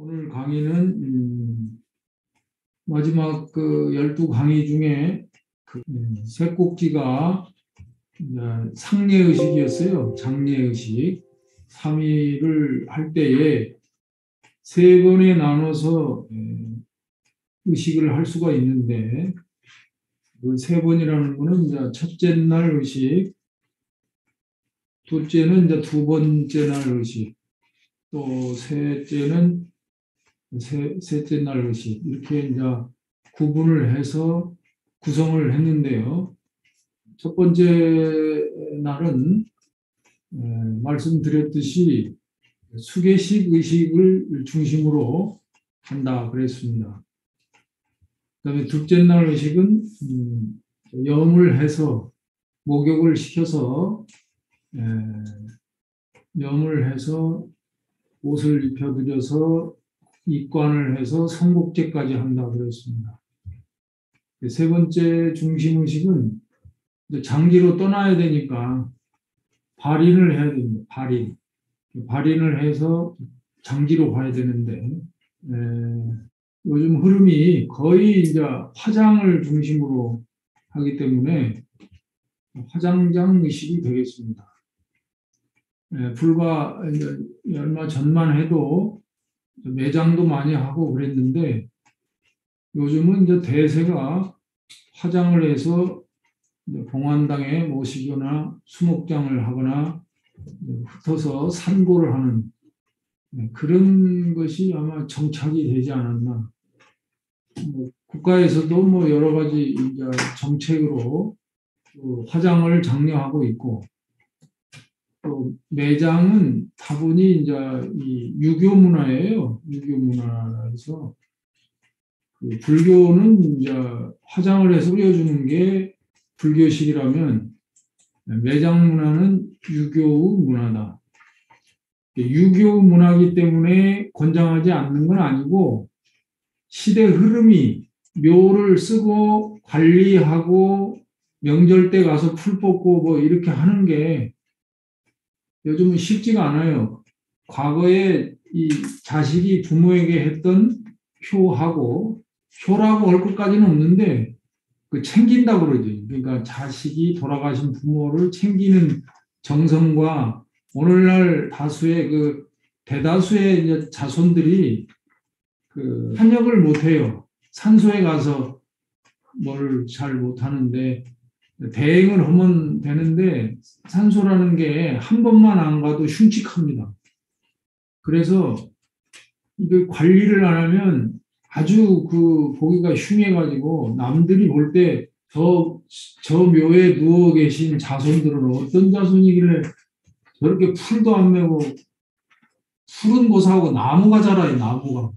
오늘 강의는 마지막 그 12강의 중에 세 꼭지가 상례의식이었어요. 장례의식. 3일을 할 때에 세 번에 나눠서 의식을 할 수가 있는데 그 세 번이라는 거는 이제 첫째 날 의식, 둘째는 이제 두 번째 날 의식, 또 셋째는 셋째 날 의식 이렇게 이제 구분을 해서 구성을 했는데요. 첫 번째 날은 말씀드렸듯이 수계식 의식을 중심으로 한다 그랬습니다. 그다음에 둘째 날 의식은 염을 해서 목욕을 시켜서 염을 해서 옷을 입혀드려서 입관을 해서 성국제까지 한다 그랬습니다. 세 번째 중심 의식은 장기로 떠나야 되니까 발인을 해야 됩니다. 발인을 해서 장기로 가야 되는데 요즘 흐름이 거의 이제 화장을 중심으로 하기 때문에 화장장 의식이 되겠습니다. 불과 얼마 전만 해도 매장도 많이 하고 그랬는데 요즘은 이제 대세가 화장을 해서 봉안당에 모시거나 수목장을 하거나 흩어서 산고를 하는 그런 것이 아마 정착이 되지 않았나. 국가에서도 여러 가지 이제 정책으로 화장을 장려하고 있고 또 매장은 다분히 이제 이 유교 문화예요. 유교 문화에서 불교는 이제 화장을 해서 뿌려주는 게 불교식이라면 매장 문화는 유교 문화다. 유교 문화이기 때문에 권장하지 않는 건 아니고 시대 흐름이 묘를 쓰고 관리하고 명절 때 가서 풀 뽑고 이렇게 하는 게 요즘은 쉽지가 않아요. 과거에 이 자식이 부모에게 했던 효라고 할 것까지는 없는데 챙긴다고 그러죠. 그러니까 자식이 돌아가신 부모를 챙기는 정성과 오늘날 대다수의 이제 자손들이 한역을 못해요. 산소에 가서 뭘 잘 못하는데 대행을 하면 되는데 산소라는 게 한 번만 안 가도 흉측합니다. 그래서 이거 관리를 안 하면 아주 보기가 흉해가지고 남들이 볼 때 저 묘에 누워 계신 자손들은 어떤 자손이길래 저렇게 풀도 안 메고 푸른 곳하고 나무가 자라요, 나무가.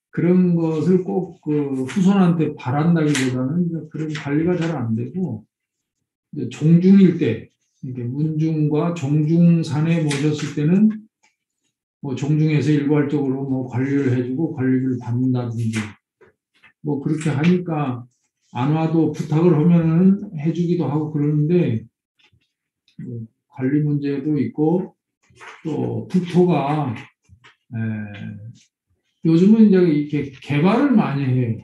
그런 것을 꼭 후손한테 바란다기보다는 그런 관리가 잘 안 되고 종중일 때 문중과 종중산에 모셨을 때는 종중에서 일괄적으로 관리를 해주고 관리를 받는다든지 그렇게 하니까 안 와도 부탁을 하면은 해주기도 하고 그러는데 관리 문제도 있고 또 국토가 요즘은 이제 이렇게 개발을 많이 해요.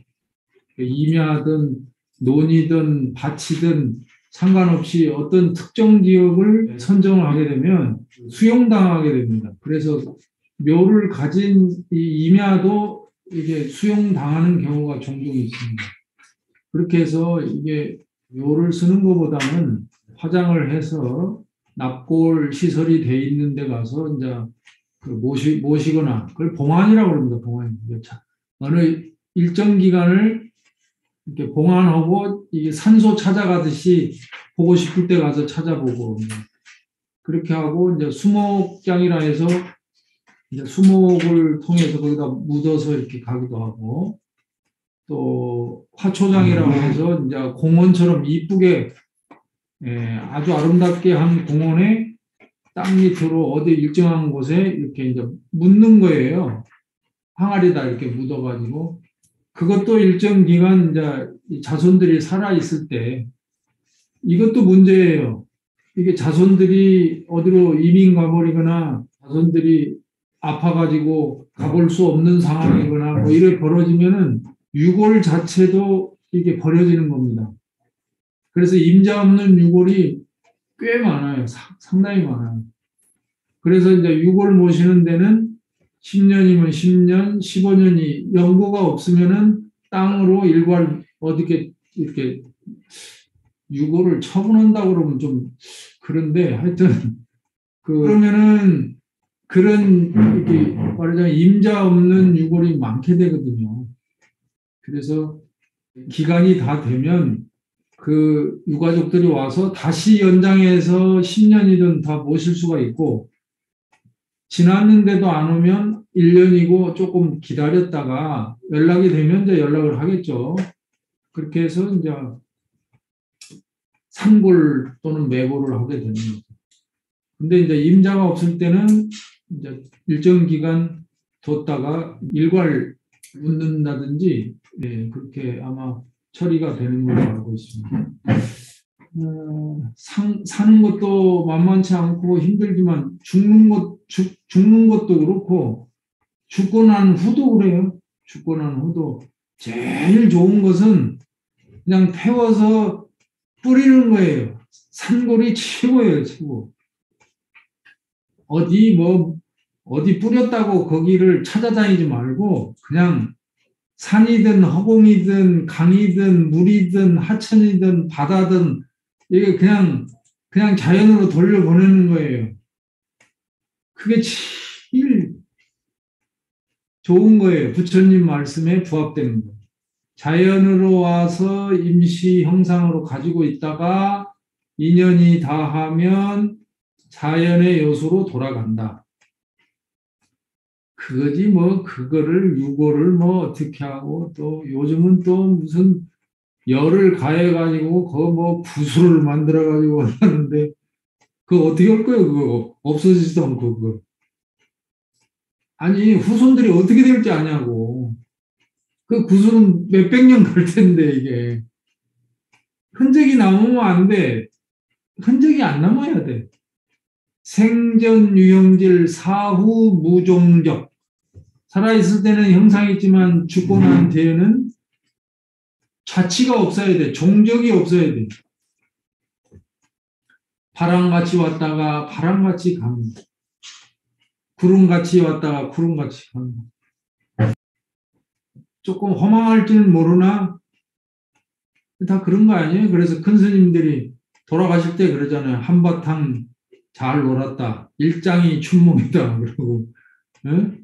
임야든 논이든 밭이든 상관없이 어떤 특정 지역을 선정을 하게 되면 수용당하게 됩니다. 그래서 묘를 가진 이 임야도 이게 수용당하는 경우가 종종 있습니다. 그렇게 해서 이게 묘를 쓰는 것보다는 화장을 해서 납골 시설이 돼 있는 데 가서 이제 모시거나 그걸 봉안이라고 합니다. 봉안. 어느 일정 기간을 이렇게 봉안하고 이게 산소 찾아가듯이 보고 싶을 때 가서 찾아보고 그렇게 하고 이제 수목장이라 해서 이제 수목을 통해서 거기다 묻어서 이렇게 가기도 하고 또 화초장이라고 해서 이제 공원처럼 이쁘게 아주 아름답게 한 공원에 땅 밑으로 어디 일정한 곳에 이렇게 이제 묻는 거예요. 항아리다 이렇게 묻어가지고 그것도 일정 기간 이제 자손들이 살아 있을 때 이것도 문제예요. 이게 자손들이 어디로 이민 가버리거나 자손들이 아파가지고 가볼 수 없는 상황이거나 뭐 이래 벌어지면은 유골 자체도 이게 버려지는 겁니다. 그래서 임자 없는 유골이 꽤 많아요. 상당히 많아요. 그래서 이제 유골 모시는 데는 10년이면 10년, 15년이 연고가 없으면은 땅으로 일괄 어떻게 이렇게 유골을 처분한다고 그러면 좀 그런데 하여튼 그러면은 그런 이렇게 말하자면 임자 없는 유골이 많게 되거든요. 그래서 기간이 다 되면 그 유가족들이 와서 다시 연장해서 10년이든 다 모실 수가 있고 지났는데도 안 오면 1년이고 조금 기다렸다가 연락이 되면 이제 연락을 하겠죠. 그렇게 해서 이제 상골 또는 매골을 하게 되는 거죠. 근데 이제 임자가 없을 때는 이제 일정 기간 뒀다가 일괄 묻는다든지 예, 그렇게 아마 처리가 되는 걸로 알고 있습니다. 사는 것도 만만치 않고 힘들지만 죽는 것도 그렇고 죽고 난 후도 그래요. 죽고 난 후도 제일 좋은 것은 그냥 태워서 뿌리는 거예요. 산골이 최고예요, 최고. 어디 뿌렸다고 거기를 찾아다니지 말고 그냥 산이든 허공이든 강이든 물이든 하천이든 바다든 이게 그냥 자연으로 돌려보내는 거예요. 그게 제일 좋은 거예요. 부처님 말씀에 부합되는 거예요. 자연으로 와서 임시 형상으로 가지고 있다가 인연이 다하면 자연의 요소로 돌아간다. 그거지 뭐 그거를 유고를 뭐 어떻게 하고 또 요즘은 또 무슨 열을 가해가지고 그거 뭐 부수를 만들어가지고 하는데 그거 어떻게 할 거예요 그거 없어지지도 않고 그거 아니 후손들이 어떻게 될지 아냐고 그 구슬은 몇백 년 갈 텐데 이게 흔적이 남으면 안 돼. 흔적이 안 남아야 돼. 생전 유형질 사후 무종적 살아있을 때는 형상이 있지만 죽고 난 뒤에는 자치가 없어야 돼. 종적이 없어야 돼. 바람같이 왔다가 바람같이 갑니다. 구름같이 왔다가 구름같이 갑니다. 조금 허망할지는 모르나 다 그런 거 아니에요? 그래서 큰 스님들이 돌아가실 때 그러잖아요. 한바탕 잘 놀았다. 일장이 춘몽이다. 그러고 예?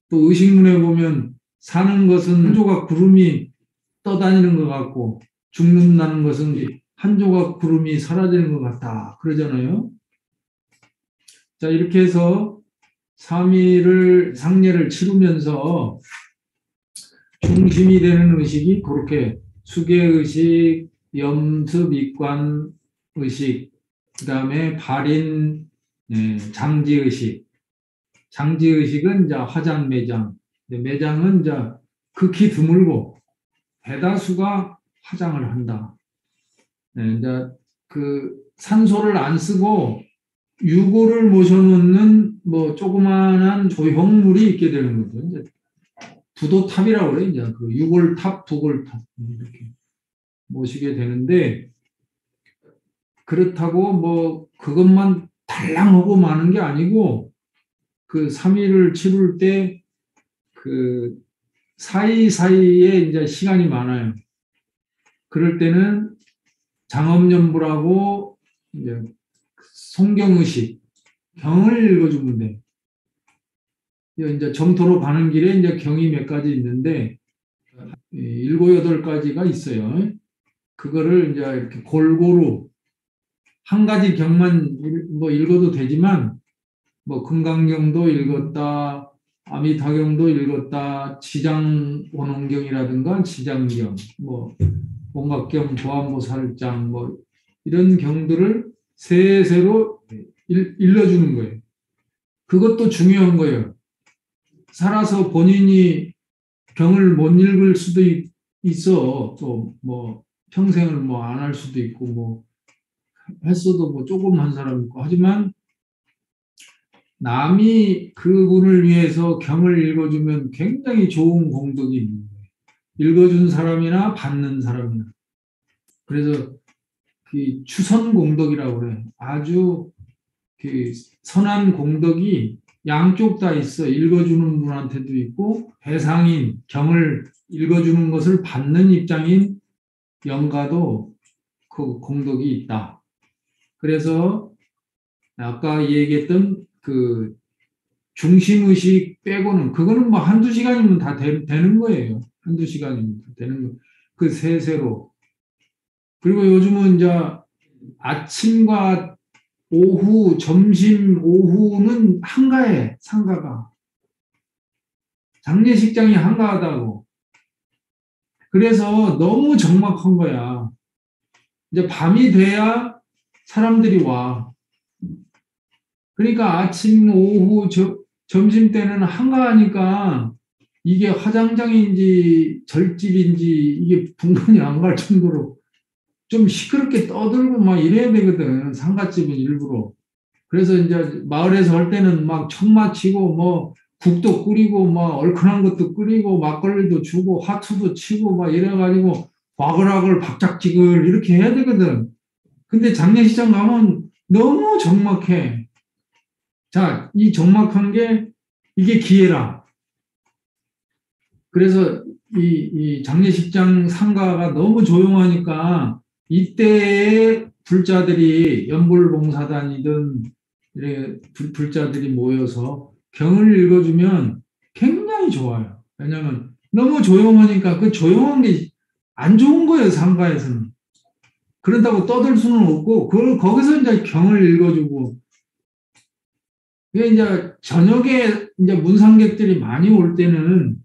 또 의식문에 보면 사는 것은 한 조각 구름이 떠다니는 것 같고 죽는다는 것은 한 조각 구름이 사라지는 것 같다. 그러잖아요. 자 이렇게 해서 3일을 상례를 치르면서 중심이 되는 의식이 그렇게 수계의식, 염습익관 의식, 그 다음에 발인 장지의식. 장지의식은 이제 화장 매장. 매장은 이제 극히 드물고 대다수가 화장을 한다. 이제 그 산소를 안 쓰고 유골을 모셔놓는 뭐 조그마한 조형물이 있게 되는 거죠. 이제 부도탑이라고 그래요. 이제 그 유골탑, 부골탑 이렇게 모시게 되는데 그렇다고 뭐 그것만 달랑하고 마는 게 아니고 그 3일을 치룰 때 그 사이사이에 이제 시간이 많아요. 그럴 때는 장엄연불하고 이제 성경의식 경을 읽어주면 돼. 이제 정토로 가는 길에 이제 경이 몇 가지 있는데 7, 8가지가 있어요. 그거를 이제 이렇게 골고루 한 가지 경만 뭐 읽어도 되지만 뭐 금강경도 읽었다, 아미타경도 읽었다, 지장원원경이라든가 지장경, 뭐 봉각경, 보안보살장 뭐 이런 경들을 세세로 일러주는 거예요. 그것도 중요한 거예요. 살아서 본인이 경을 못 읽을 수도 있어. 또 뭐 평생을 뭐 안 할 수도 있고 뭐 했어도 뭐 조금 한 사람 있고 하지만 남이 그분을 위해서 경을 읽어주면 굉장히 좋은 공덕이 있는 거예요. 읽어준 사람이나 받는 사람이나. 그래서 그 추선 공덕이라고 그래요. 아주 그 선한 공덕이 양쪽 다 있어. 읽어주는 분한테도 있고 대상인 경을 읽어주는 것을 받는 입장인 영가도 그 공덕이 있다. 그래서 아까 얘기했던 그 중심의식 빼고는 그거는 뭐 한두 시간이면 다 되는 거예요. 한두 시간이면 다 되는 거. 그 세세로. 그리고 요즘은 이제 아침과 오후, 점심, 오후는 한가해, 상가가. 장례식장이 한가하다고. 그래서 너무 적막한 거야. 이제 밤이 돼야 사람들이 와. 그러니까 아침, 오후, 점심 때는 한가하니까 이게 화장장인지 절집인지 이게 분간이 안 갈 정도로 좀 시끄럽게 떠들고 막 이래야 되거든. 상가집은 일부러. 그래서 이제 마을에서 할 때는 막 청마 치고 뭐 국도 끓이고 막 얼큰한 것도 끓이고 막걸리도 주고 화투도 치고 막 이래가지고 와글와글 박작지글 이렇게 해야 되거든. 근데 장례식장 가면 너무 적막해. 자, 이 적막한 게 이게 기회라. 그래서 이 장례식장 상가가 너무 조용하니까 이때에 불자들이 연불봉사단이든 불자들이 모여서 경을 읽어주면 굉장히 좋아요. 왜냐하면 너무 조용하니까 그 조용한 게 안 좋은 거예요, 상가에서는. 그런다고 떠들 수는 없고, 그걸 거기서 이제 경을 읽어주고, 이게 이제 저녁에 이제 문상객들이 많이 올 때는,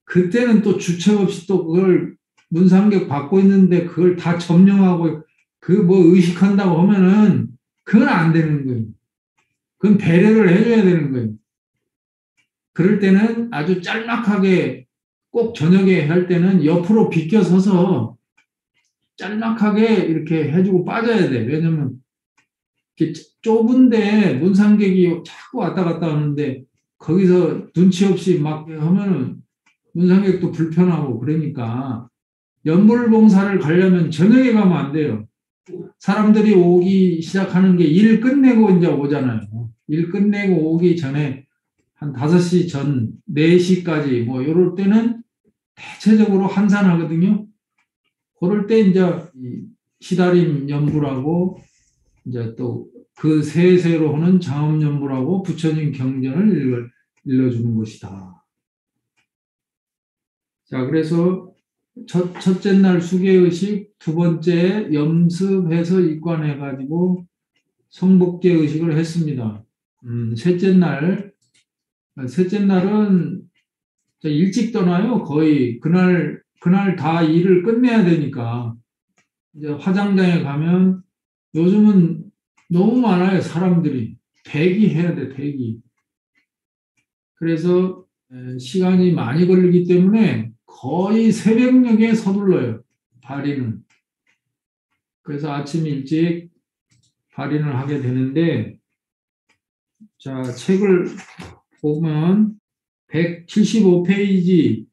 그때는 또 주체 없이 또 그걸 문상객 받고 있는데 그걸 다 점령하고 그 뭐 의식한다고 하면은 그건 안 되는 거예요. 그건 배려를 해줘야 되는 거예요. 그럴 때는 아주 짤막하게 꼭 저녁에 할 때는 옆으로 비껴 서서 짤막하게 이렇게 해주고 빠져야 돼. 왜냐면 이렇게 좁은데 문상객이 자꾸 왔다 갔다 하는데 거기서 눈치 없이 막 하면은 문상객도 불편하고 그러니까 연불봉사를 가려면 저녁에 가면 안 돼요. 사람들이 오기 시작하는 게 일 끝내고 이제 오잖아요. 일 끝내고 오기 전에 한 5시 전, 4시까지 뭐 이럴 때는 대체적으로 한산하거든요. 그럴 때 이제 시다림 연불하고 이제 또 그 세세로 하는 장엄연불하고 부처님 경전을 일러주는 것이다. 자, 그래서 첫째 날 수계의식, 두 번째 염습해서 입관해가지고 성복제 의식을 했습니다. 셋째 날은 일찍 떠나요. 거의 그날 다 일을 끝내야 되니까. 이제 화장장에 가면 요즘은 너무 많아요. 사람들이. 대기해야 돼, 대기. 그래서 시간이 많이 걸리기 때문에 거의 새벽녘에 서둘러요. 발인은. 그래서 아침 일찍 발인을 하게 되는데, 자, 책을 보면 175페이지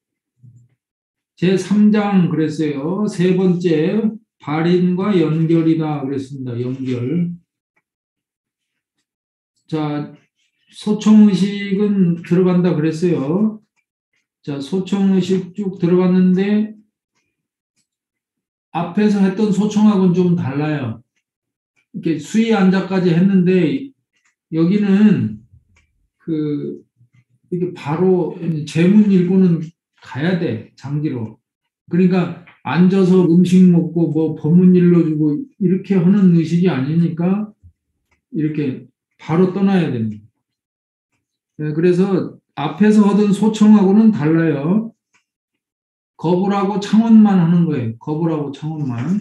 제3장 그랬어요. 세 번째 발인과 연결이다 그랬습니다. 연결. 자, 소청의식은 들어간다 그랬어요. 자, 소청의식 쭉 들어갔는데 앞에서 했던 소청하고는 좀 달라요. 이렇게 수의 안자까지 했는데 여기는 이게 바로 제문 읽고는 가야 돼, 장기로. 그러니까 앉아서 음식 먹고 뭐 법문 일러주고 이렇게 하는 의식이 아니니까 이렇게 바로 떠나야 됩니다. 그래서 앞에서 하던 소청하고는 달라요. 거불하고 창원만 하는 거예요. 거불하고 창원만.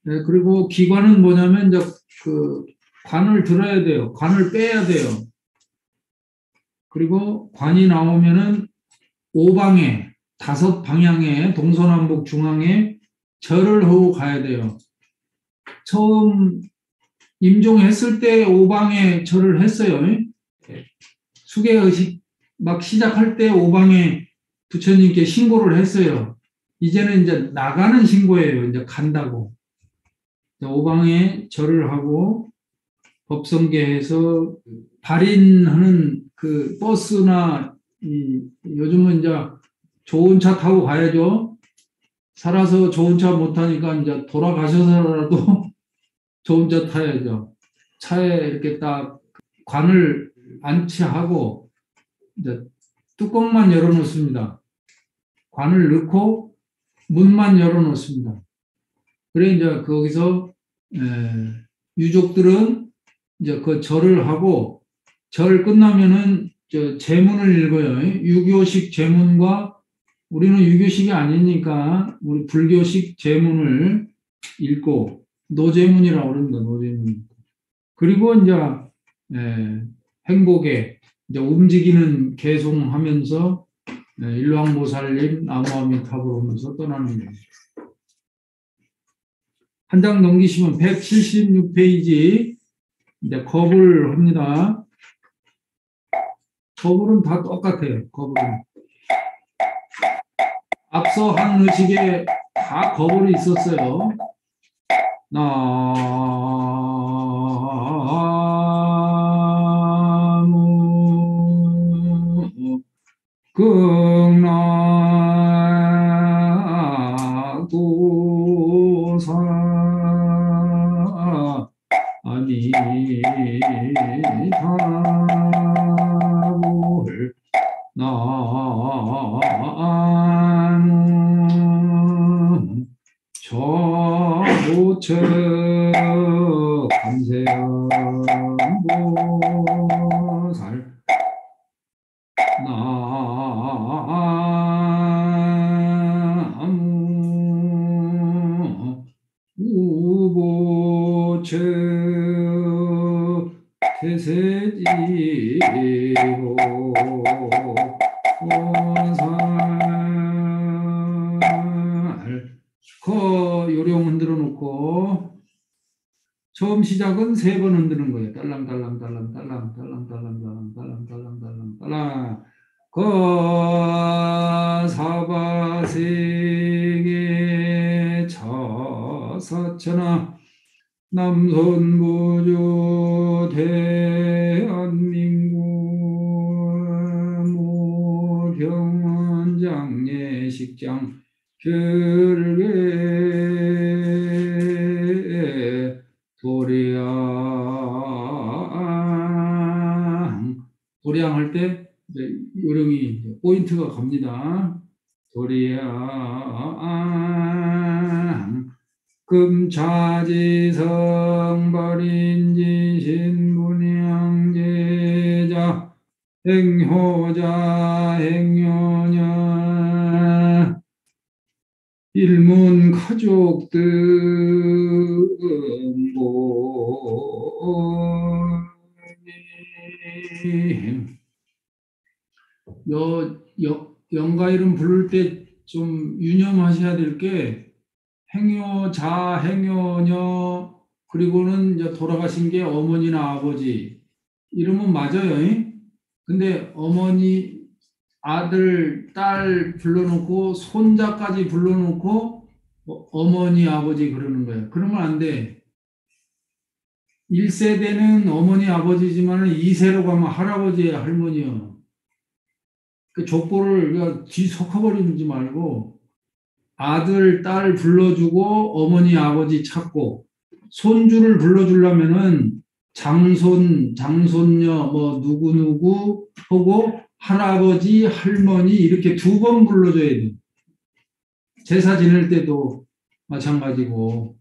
네, 그리고 기관은 뭐냐면 이제 그 관을 들어야 돼요. 관을 빼야 돼요. 그리고 관이 나오면은 5방에 5방향에 동서남북 중앙에 절을 하고 가야 돼요. 처음 임종했을 때 오방에 절을 했어요. 수계의식 막 시작할 때 오방에 부처님께 신고를 했어요. 이제는 이제 나가는 신고예요. 이제 간다고. 오방에 절을 하고 법성계에서 발인하는 그 버스나 요즘은 이제 좋은 차 타고 가야죠. 살아서 좋은 차 못 타니까 이제 돌아가셔서라도 좋은 차 타야죠. 차에 이렇게 딱 관을 안치하고 이제 뚜껑만 열어놓습니다. 관을 넣고 문만 열어놓습니다. 그래 이제 거기서 유족들은 이제 그 절을 하고 절 끝나면은 저 제문을 읽어요. 유교식 제문과 우리는 유교식이 아니니까 우리 불교식 제문을 읽고 노제문이라고 그럽니다. 노제문. 그리고 이제 행복에 이제 움직이는 개송하면서 일왕보살님 나무아미타불 하면서 떠나는 거예요. 한 장 넘기시면 176페이지 이제 거불 합니다. 거불은 다 똑같아요. 거불은 앞서 한 의식에 다 거불이 있었어요. 나무 극락도사 아미타불 나무 저보처 감세음보살 나무 우보처 태세지고 원살 요령 흔들어 놓고 처음 시작은 3번 흔드는 거예요. 딸랑딸랑딸랑딸랑딸랑딸랑딸랑딸랑딸랑딸랑 사바세계 차사천하 남선부주 대한민국 모병원장례식장 결계 도량 할 때 요령이 포인트가 갑니다. 도량 금차지성발인지 신분양제자 행효자 행효녀 일문 가족들 영가 이름 부를 때 좀 유념하셔야 될 게 행효자, 행효녀 그리고는 이제 돌아가신 게 어머니나 아버지 이름은 맞아요. 근데 어머니, 아들, 딸 불러놓고 손자까지 불러놓고 어머니, 아버지 그러는 거예요. 그러면 안 돼. 1세대는 어머니, 아버지지만 2세로 가면 할아버지, 할머니요. 그 족보를 뒤섞어버리지 말고 아들, 딸 불러주고 어머니, 아버지 찾고 손주를 불러주려면은 장손, 장손녀 뭐 누구누구 하고 할아버지, 할머니 이렇게 2번 불러줘야 돼. 제사 지낼 때도 마찬가지고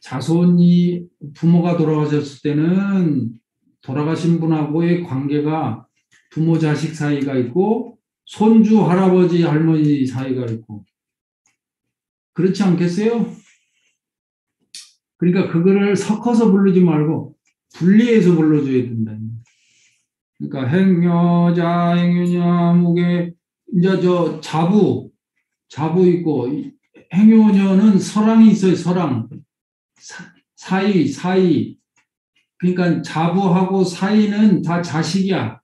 자손이 부모가 돌아가셨을 때는 돌아가신 분하고의 관계가 부모 자식 사이가 있고 손주 할아버지 할머니 사이가 있고 그렇지 않겠어요? 그러니까 그거를 섞어서 부르지 말고 분리해서 불러줘야 된다. 그러니까 행여자 행여냐 무게 이제 저 자부 있고 행여녀는 서랑이 있어요. 서랑 사이 그러니까 자부하고 사위는 다 자식이야.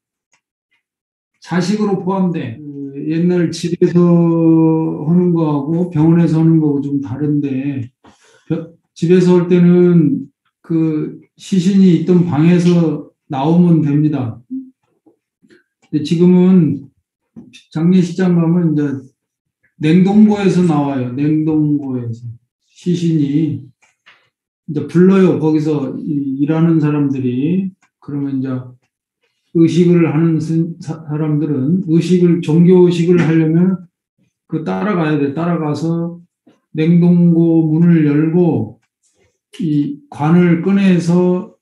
자식으로 포함돼. 옛날 집에서 하는 거하고 병원에서 하는 거하고 좀 다른데, 집에서 할 때는 그 시신이 있던 방에서 나오면 됩니다. 근데 지금은 장례식장 가면 이제 냉동고에서 나와요. 냉동고에서. 시신이 이제 불러요. 거기서 일하는 사람들이. 그러면 이제 의식을 하는 사람들은 종교의식을 하려면 그 따라가야 돼. 따라가서 냉동고 문을 열고 이 관을 꺼내서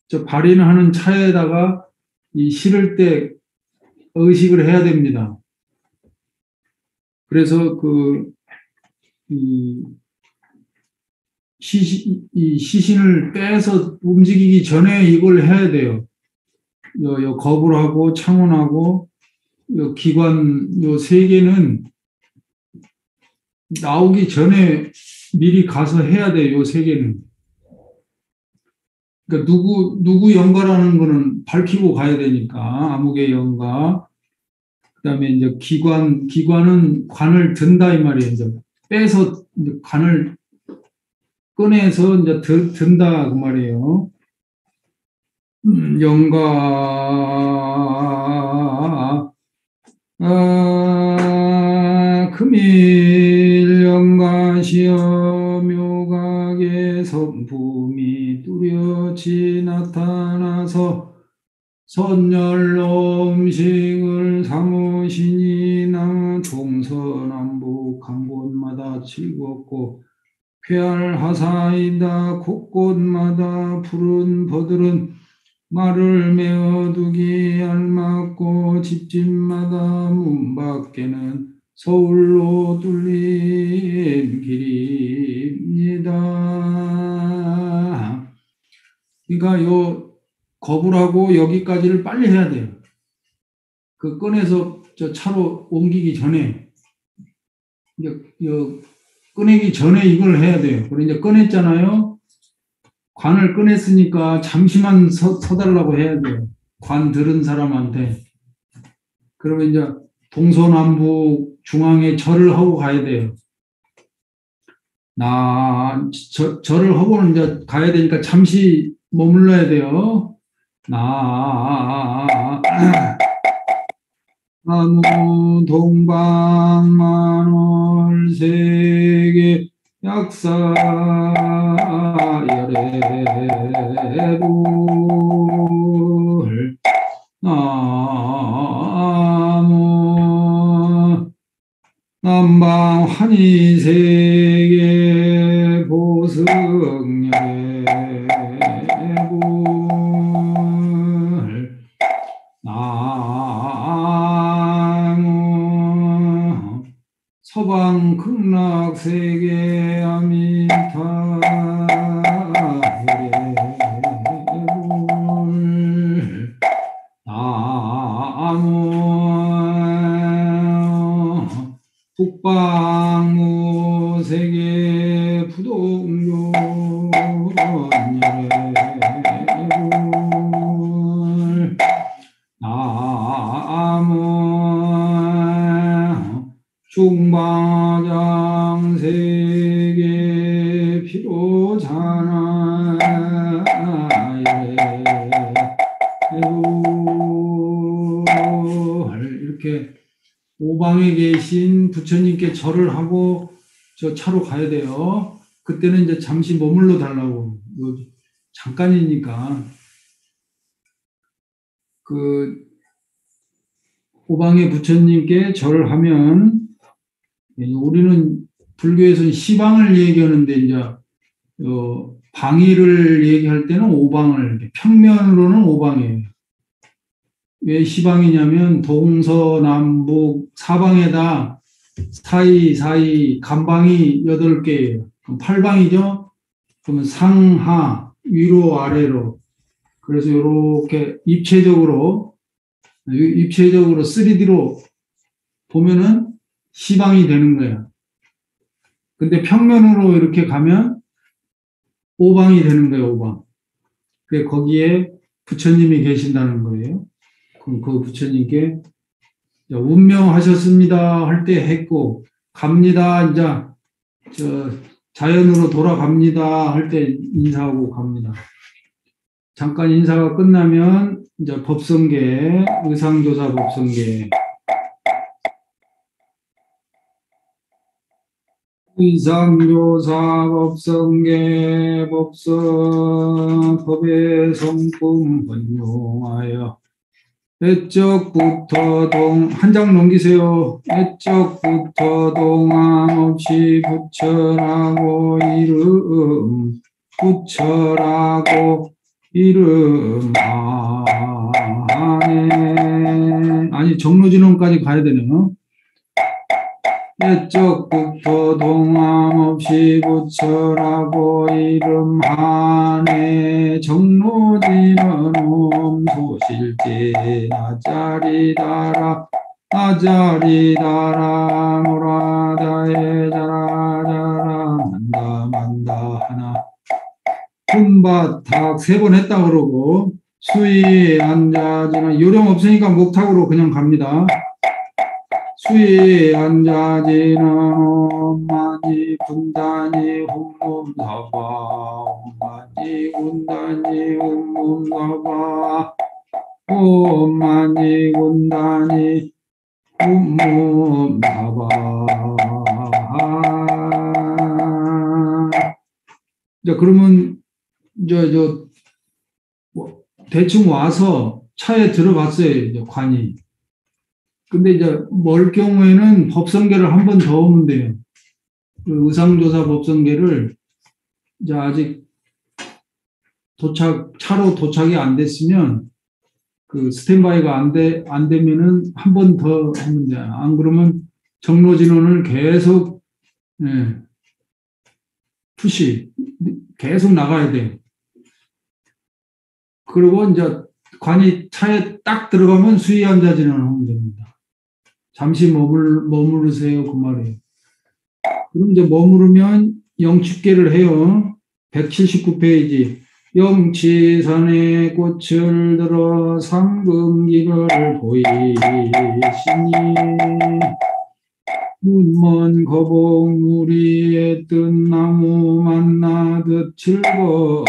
저 발인하는 차에다가 이 실을 때 의식을 해야 됩니다. 그래서 이 시신을 빼서 움직이기 전에 이걸 해야 돼요. 요 거불하고 창혼하고 요 기관 요 세 개는 나오기 전에 미리 가서 해야 돼요. 요 세 개는. 그러니까 누구 영가라는 거는 밝히고 가야 되니까 아무개 영가. 그다음에 이제 기관은 관을 든다 이 말이에요. 이제 빼서 이제 관을 꺼내서 이제 든다 그 말이에요. 영가 금일 영가시여 묘각의 성품이 뚜렷이 나타나서 선열로 음식을 삼으시니나 동서남북 한 곳마다 즐겁고 쾌활하사이다. 곳곳마다 푸른 버들은 말을 메어두기 알맞고 집집마다 문 밖에는 서울로 뚫린 길입니다. 그러니까 요 거불하고 여기까지를 빨리 해야 돼요. 그 꺼내서 저 차로 옮기기 전에 꺼내기 전에 이걸 해야 돼요. 그리고 이제 꺼냈잖아요. 관을 꺼냈으니까 잠시만 서달라고 해야 돼요. 관 들은 사람한테. 그러면 이제 동서남북 중앙에 절을 하고 가야 돼요. 절을 하고는 이제 가야 되니까 잠시 머물러야 돼요. 나무 동방만월 세계 약사 열애불 나무 남방 환희세계 보승열애불 나무 서방 극락세계 아미타 해불 나무 북방무세계 부동존 열애불 나무 중방장 세계 피로자나 이렇게 오방에 계신 부처님께 절을 하고 저 차로 가야 돼요. 그때는 이제 잠시 머물러 달라고. 잠깐이니까. 그 오방의 부처님께 절을 하면 우리는 불교에서는 시방을 얘기하는데 이제 방위를 얘기할 때는 오방을 평면으로는 오방이에요. 왜 시방이냐면 동서남북 사방에다 사이 간방이 8개예요. 그럼 8방이죠. 그러면 상하 위로 아래로 그래서 이렇게 입체적으로 3D로 보면은 시방이 되는 거야. 근데 평면으로 이렇게 가면 오방이 되는 거예요, 오방. 거기에 부처님이 계신다는 거예요. 그럼 그 부처님께 운명하셨습니다 할 때 했고, 갑니다 이제 자연으로 돌아갑니다 할 때 인사하고 갑니다. 잠깐 인사가 끝나면 이제 법성계, 의상조사 법성계, 의상조사 법성계 법성 법의 성품 번용하여 애적부터 한 장 넘기세요. 애적부터 동함 없이 부처라고 이름 부처라고 이름 안에 아니 정로진원까지 가야 되네요. 애적부터 동함 없이 부처라고 이름 안에 정로진원 소실제 나자리다라 나자리다라 노라다에 자라자라 만다 하나 군바탁 3번 했다 그러고 수위 앉아지는 요령 없으니까 목탁으로 그냥 갑니다. 수위 앉아지는 엄마니 분단이 홈몸사바 엄마니 군단이 홈몸사바 엄마니 군단이 홈몸사바. 자 그러면 대충 와서 차에 들어갔어요. 이제 관이. 근데 이제 멀 경우에는 법성계를 한 번 더 오면 돼요. 그 의상조사 법성계를 이제 아직 차로 도착이 안 됐으면 그 스탠바이가 안 되면은 한 번 더 하면 돼요. 안 그러면 정로진원을 계속 푸시 계속 나가야 돼요. 그리고 이제 관이 차에 딱 들어가면 수위 앉아지는 하면 됩니다. 잠시 머무르세요. 그 말이에요. 그럼 이제 머무르면 영축계를 해요. 179페이지. 영치산에 꽃을 들어 상금기를 보이시니 눈먼 거북 무리에 뜬 나무 만나듯 즐거워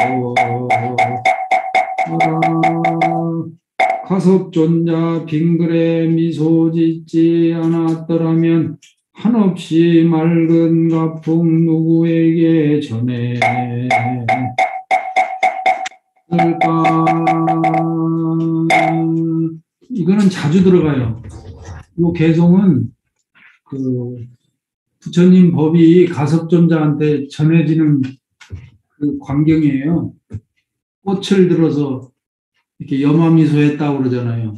가섭존자 빙글에 미소 짓지 않았더라면 한없이 맑은 가풍 누구에게 전해 이거는 자주 들어가요. 이 개송은 그 부처님 법이 가섭존자한테 전해지는 그 광경이에요. 꽃을 들어서 이렇게 염화미소 했다고 그러잖아요.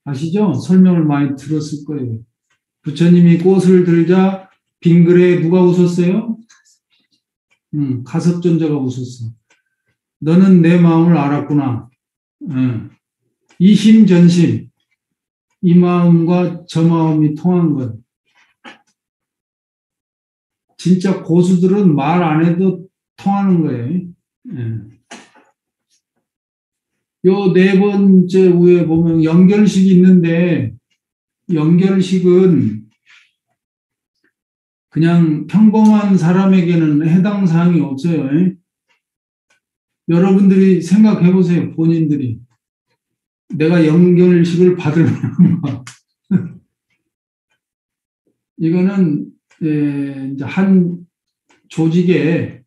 아시죠? 설명을 많이 들었을 거예요. 부처님이 꽃을 들자 빙글에 누가 웃었어요? 가섭존자가 웃었어. 너는 내 마음을 알았구나. 이심전심. 이 마음과 저 마음이 통한 것. 진짜 고수들은 말 안 해도 통하는 거예요. 요 4번째 위에 보면 연결식이 있는데 연결식은 그냥 평범한 사람에게는 해당 사항이 없어요. 여러분들이 생각해 보세요. 본인들이. 내가 연결식을 받으면 이거는 이제 한 조직에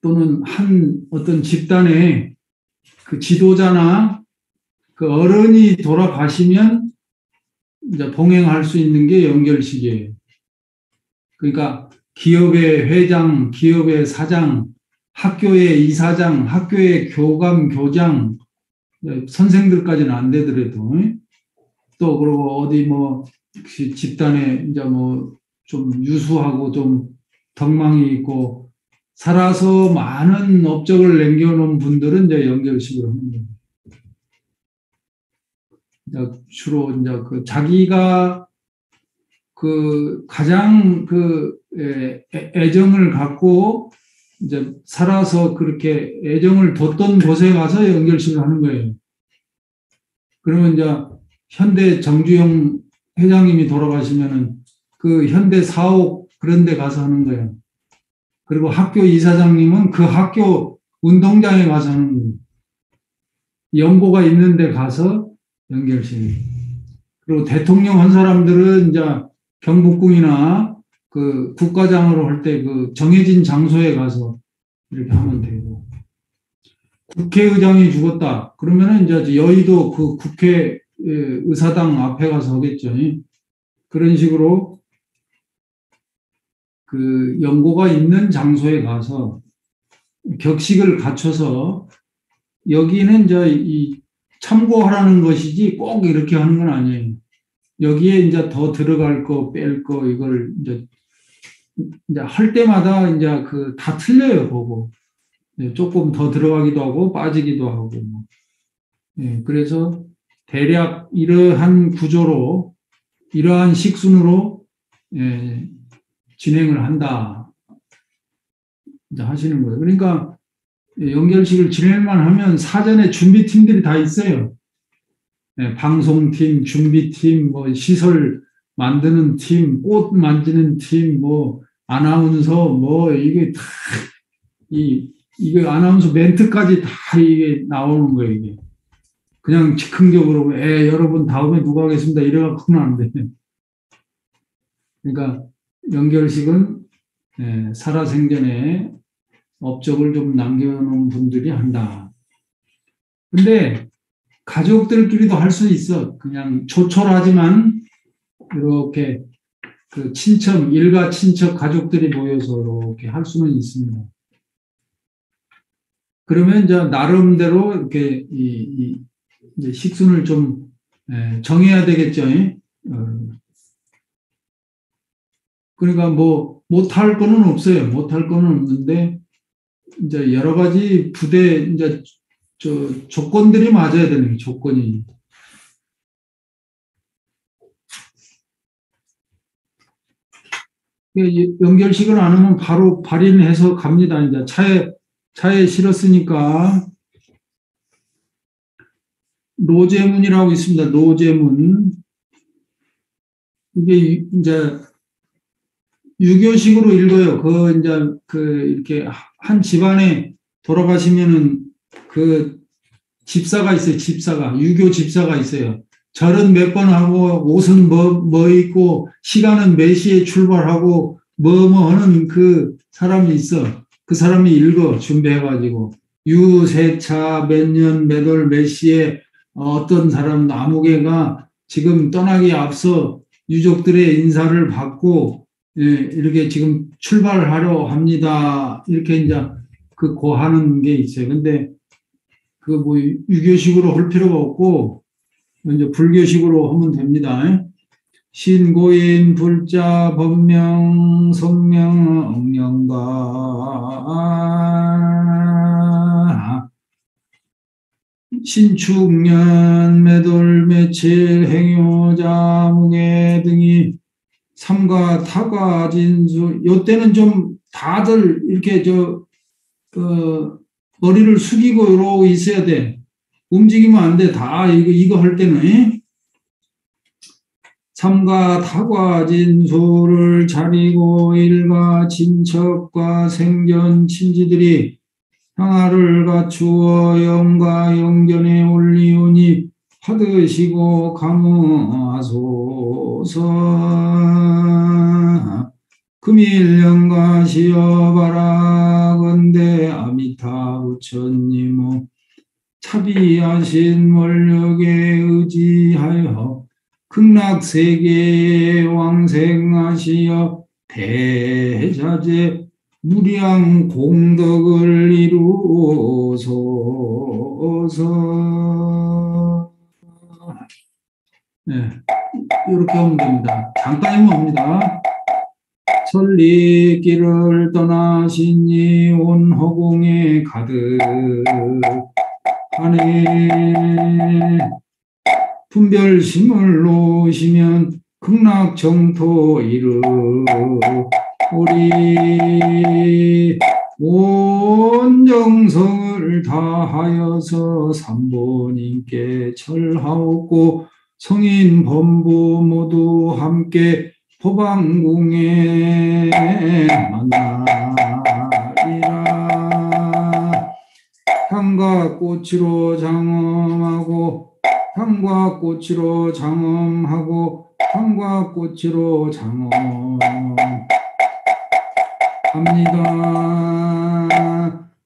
또는 한 어떤 집단에 그 지도자나 그 어른이 돌아가시면 이제 봉행할 수 있는 게 연결식이에요. 그러니까 기업의 회장, 기업의 사장, 학교의 이사장, 학교의 교감, 교장, 선생들까지는 안 되더라도 또 그리고 어디 뭐 집단에 이제 뭐 좀 유수하고 좀 덕망이 있고 살아서 많은 업적을 남겨놓은 분들은 이제 연결식을 하는 겁니다. 주로 이제 그 자기가 그 가장 그 애정을 갖고 이제 살아서 그렇게 애정을 뒀던 곳에 가서 연결식을 하는 거예요. 그러면 이제 현대 정주영 회장님이 돌아가시면은 그 현대 사옥 그런 데 가서 하는 거예요. 그리고 학교 이사장님은 그 학교 운동장에 가서 하는 거예요. 연고가 있는 데 가서 연결식. 그리고 대통령 한 사람들은 이제 경복궁이나 그 국가장으로 할 때 그 정해진 장소에 가서 이렇게 하면 되고. 국회의장이 죽었다. 그러면은 이제 여의도 그 국회 의사당 앞에 가서 하겠죠. 그런 식으로 그 연고가 있는 장소에 가서 격식을 갖춰서 여기는 이제 이 참고하라는 것이지 꼭 이렇게 하는 건 아니에요. 여기에 이제 더 들어갈 거, 뺄 거, 이걸 이제 할 때마다 이제 그 다 틀려요, 보고. 조금 더 들어가기도 하고, 빠지기도 하고. 그래서 대략 이러한 구조로, 이러한 식순으로 진행을 한다. 이제 하시는 거예요. 그러니까 연결식을 진행만 하면 사전에 준비팀들이 다 있어요. 방송팀, 준비팀, 뭐 시설 만드는 팀, 꽃 만드는 팀, 뭐 아나운서, 뭐 이게 다 이게 아나운서 멘트까지 다 이게 나오는 거예요. 이게 그냥 즉흥적으로 여러분 다음에 누가 하겠습니다 이래갖고는 안 돼. 그러니까 연결식은 살아생전에 업적을 좀 남겨놓은 분들이 한다. 근데 가족들끼리도 할 수 있어. 그냥 조촐하지만 이렇게 그 친척, 일가 친척 가족들이 모여서 이렇게 할 수는 있습니다. 그러면 이제 나름대로 이렇게 이제 식순을 좀 정해야 되겠죠. 그러니까 뭐 못할 거는 없어요. 못할 거는 없는데 이제 여러 가지 부대 이제 조건들이 맞아야 되는 거예요. 조건이. 연결식을 안 하면 바로 발인해서 갑니다. 이제 차에 실었으니까 노제문이라고 있습니다. 노제문. 이게 이제 유교식으로 읽어요. 이렇게 한 집안에 돌아가시면은 그 집사가 있어요. 집사가. 유교 집사가 있어요. 절은 몇 번 하고, 옷은 뭐 입고, 시간은 몇 시에 출발하고, 뭐 하는 그 사람이 있어. 그 사람이 읽어. 준비해가지고. 유세차 몇 년, 몇 월, 몇 시에 어떤 사람, 아무개가 지금 떠나기 앞서 유족들의 인사를 받고, 이렇게 지금 출발을 하려 합니다. 이렇게 이제 그 고하는 게 있어요. 근데 그 뭐 유교식으로 할 필요가 없고 이제 불교식으로 하면 됩니다. 신고인 불자 법명 성명 억령가 신축년 매돌 매칠 행효자 무게 등이 삼가 타과 진수 요때는 좀 다들 이렇게 머리를 숙이고 이러고 있어야 돼. 움직이면 안 돼. 다 이거 할 때는 삼가 타과 진수를 차리고 일가 친척과 생전 친지들이 향화를 갖추어 영가 영전에 올리오니 받으시고 감호하소서. 금일령가 시어바라건대 아미타 부처님의 차비하신 원력에 의지하여 극락세계에 왕생하시어 대자재 무량 공덕을 이루소서. 이렇게 하면 됩니다. 잠깐이면 옵니다. 천리길을 떠나시니 온 허공에 가득하네. 분별심을 놓으시면 극락정토 이르 우리 온 정성을 다하여서 삼보님께 절하옵고 성인 범부 모두 함께 법왕궁에 만나리라. 향과 꽃으로 장엄하고 향과 꽃으로 장엄하고 향과 꽃으로 장엄합니다.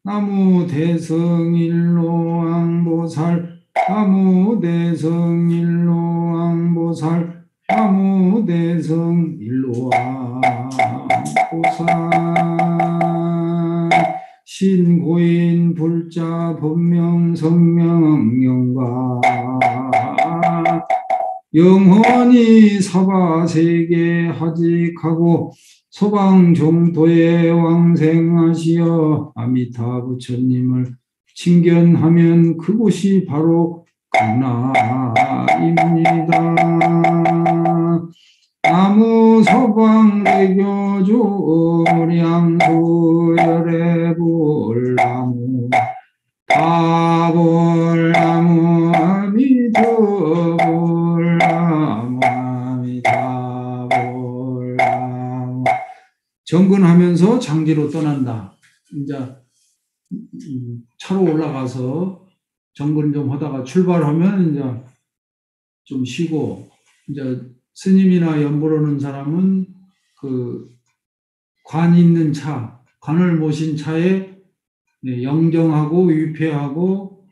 나무 대성일로왕보살 나무 대성일로왕보살 나무 대성일로왕보살 신고인 불자 본명 성명 영광 영원히 사바세계 하직하고 소방종토에 왕생하시어 아미타 부처님을 칭견하면 그곳이 바로 강나입니다. 나무 소방대교 조량소열애불나무 다볼나무 아미타불나무 아미타불나무 정근하면서 장지로 떠난다. 이제 차로 올라가서 정근 좀 하다가 출발하면 이제 좀 쉬고 이제 스님이나 연보르는 사람은 그 관 있는 차, 관을 모신 차에 영정하고 위패하고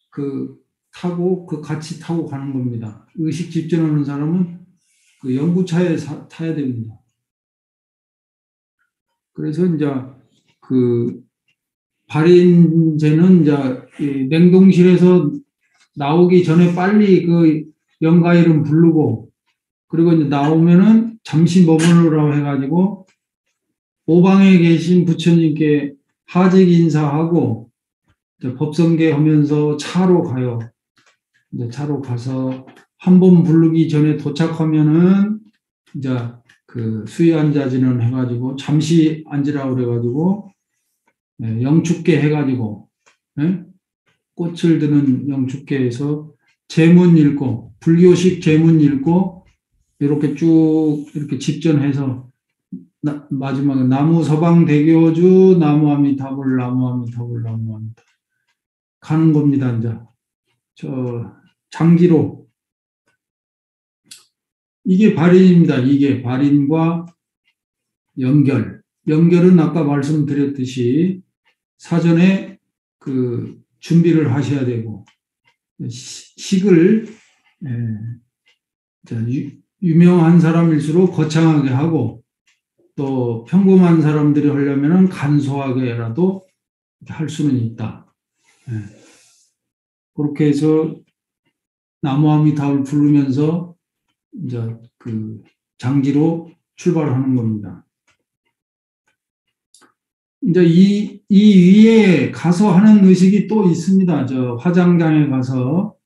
그 타고 그 같이 타고 가는 겁니다. 의식 집전하는 사람은 그 연구차에 타야 됩니다. 그래서 이제 그 발인제는 이제 냉동실에서 나오기 전에 빨리 그 영가 이름 부르고 그리고 이제 나오면은 잠시 머무르라고 해가지고 오방에 계신 부처님께 하직 인사하고 이제 법성계 하면서 차로 가요. 이제 차로 가서 한 번 부르기 전에 도착하면은 이제 그 수의 앉아지는 해가지고 잠시 앉으라고 그래가지고 영축계 해가지고 꽃을 드는 영축계에서 제문 읽고 불교식 제문 읽고 이렇게 쭉 이렇게 집전해서 마지막에 나무 서방대교주 나무아미타불 나무아미타불 나무아미타 가는 겁니다. 이제 저 장지로 이게 발인입니다. 이게 발인과 연결은 아까 말씀드렸듯이 사전에 그 준비를 하셔야 되고 식을 유명한 사람일수록 거창하게 하고 또 평범한 사람들이 하려면 간소하게라도 할 수는 있다. 그렇게 해서 나무아미타불 부르면서 이제 그 장지로 출발하는 겁니다. 이제 이 위에 가서 하는 의식이 또 있습니다. 저 화장장에 가서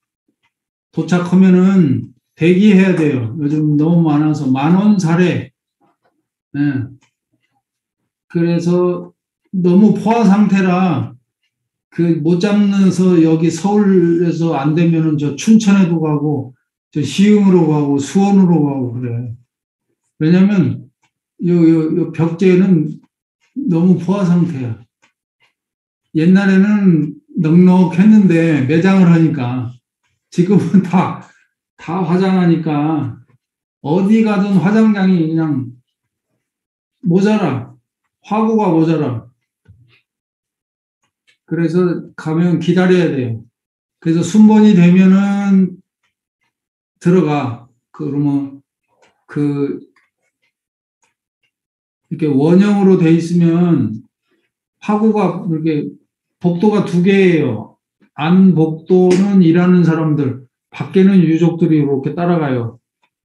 도착하면은 대기해야 돼요. 요즘 너무 많아서 만원사례. 그래서 너무 포화 상태라 그 못 잡는서 여기 서울에서 안 되면은 저 춘천에도 가고 저 시흥으로 가고 수원으로 가고 그래. 왜냐면 요 벽제는 너무 포화 상태야. 옛날에는 넉넉했는데 매장을 하니까 지금은 다 화장하니까 어디 가든 화장장이 그냥 모자라. 화구가 모자라. 그래서 가면 기다려야 돼요. 그래서 순번이 되면은 들어가. 그러면 이렇게 원형으로 돼 있으면 화구가 이렇게 복도가 두 개예요. 안 복도는 일하는 사람들, 밖에는 유족들이 이렇게 따라가요.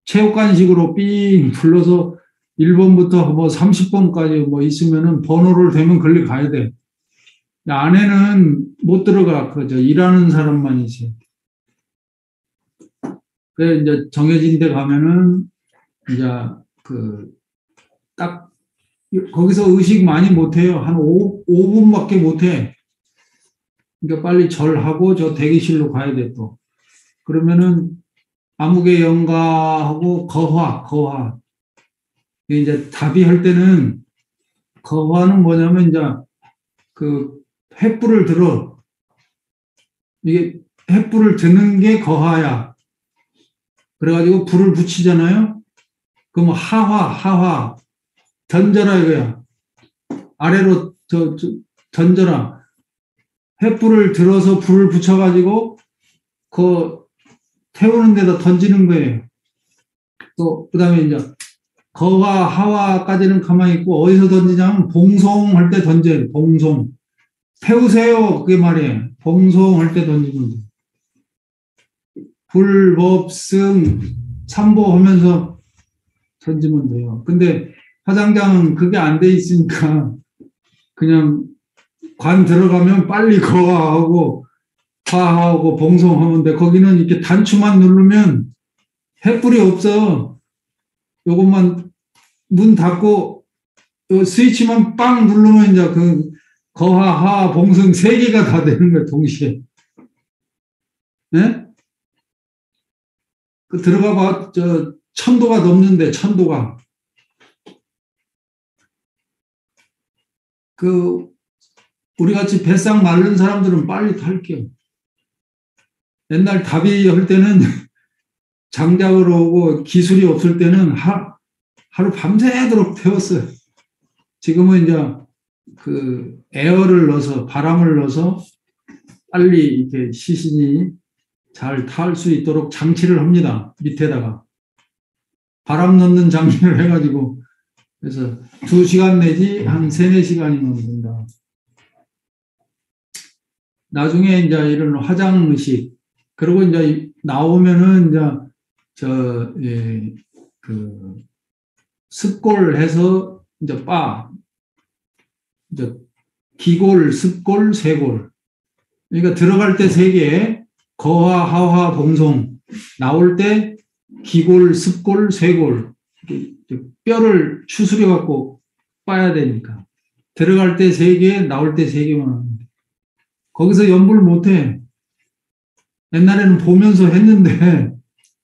체육관식으로 삥 둘러서 1번부터 뭐 30번까지 뭐 있으면은 번호를 대면 걸리 가야 돼. 안에는 못 들어가. 그저 일하는 사람만 있어요. 그래 이제 정해진 데 가면은 이제 그 딱 거기서 의식 많이 못해요. 한 5분밖에 못해. 그러니까 빨리 절하고 저 대기실로 가야 돼 또. 그러면은 암흑의 영가하고 거화. 이제 답이 할 때는 거화는 뭐냐면 이제 그 횃불을 들어. 이게 횃불을 드는 게 거화야. 그래가지고 불을 붙이잖아요. 그럼 하화 던져라 이거야. 아래로 던져라. 횃불을 들어서 불을 붙여가지고 그 태우는 데다 던지는 거예요. 또 그다음에 이제 거와 하와까지는 가만히 있고 어디서 던지냐면 봉송할 때 던져요. 봉송. 태우세요. 그게 말이에요. 봉송할 때 던지면 돼요. 불법승 삼보하면서 던지면 돼요. 근데 화장장은 그게 안 돼 있으니까 그냥 관 들어가면 빨리 거하고 화하고 봉송하면 돼. 거기는 이렇게 단추만 누르면 횃불이 없어. 요것만 문 닫고 요 스위치만 빵 누르면 이제 그 거하, 하, 봉송 세 개가 다 되는 거야 동시에. 네? 그 들어가 봐. 저 천도가 넘는데 천도가. 그 우리 같이 뱃상 마른 사람들은 빨리 탈게요. 옛날 답이 할 때는 장작으로 오고 기술이 없을 때는 하루 밤새도록 태웠어요. 지금은 이제 그 에어를 넣어서 바람을 넣어서 빨리 이렇게 시신이 잘 탈 수 있도록 장치를 합니다. 밑에다가 바람 넣는 장치를 해가지고 그래서 2시간 내지 한 3, 4시간이면 된다. 나중에 이제 이런 화장 의식 그리고 이제 나오면은 이제 그 습골해서 이제 이제 기골, 습골, 쇄골. 그러니까 들어갈 때 3개, 거화, 하화, 봉송. 나올 때 기골, 습골, 쇄골. 뼈를 추스려 갖고 빠야 되니까. 들어갈 때 3개, 나올 때 3개만 하는데. 거기서 연불 못 해. 옛날에는 보면서 했는데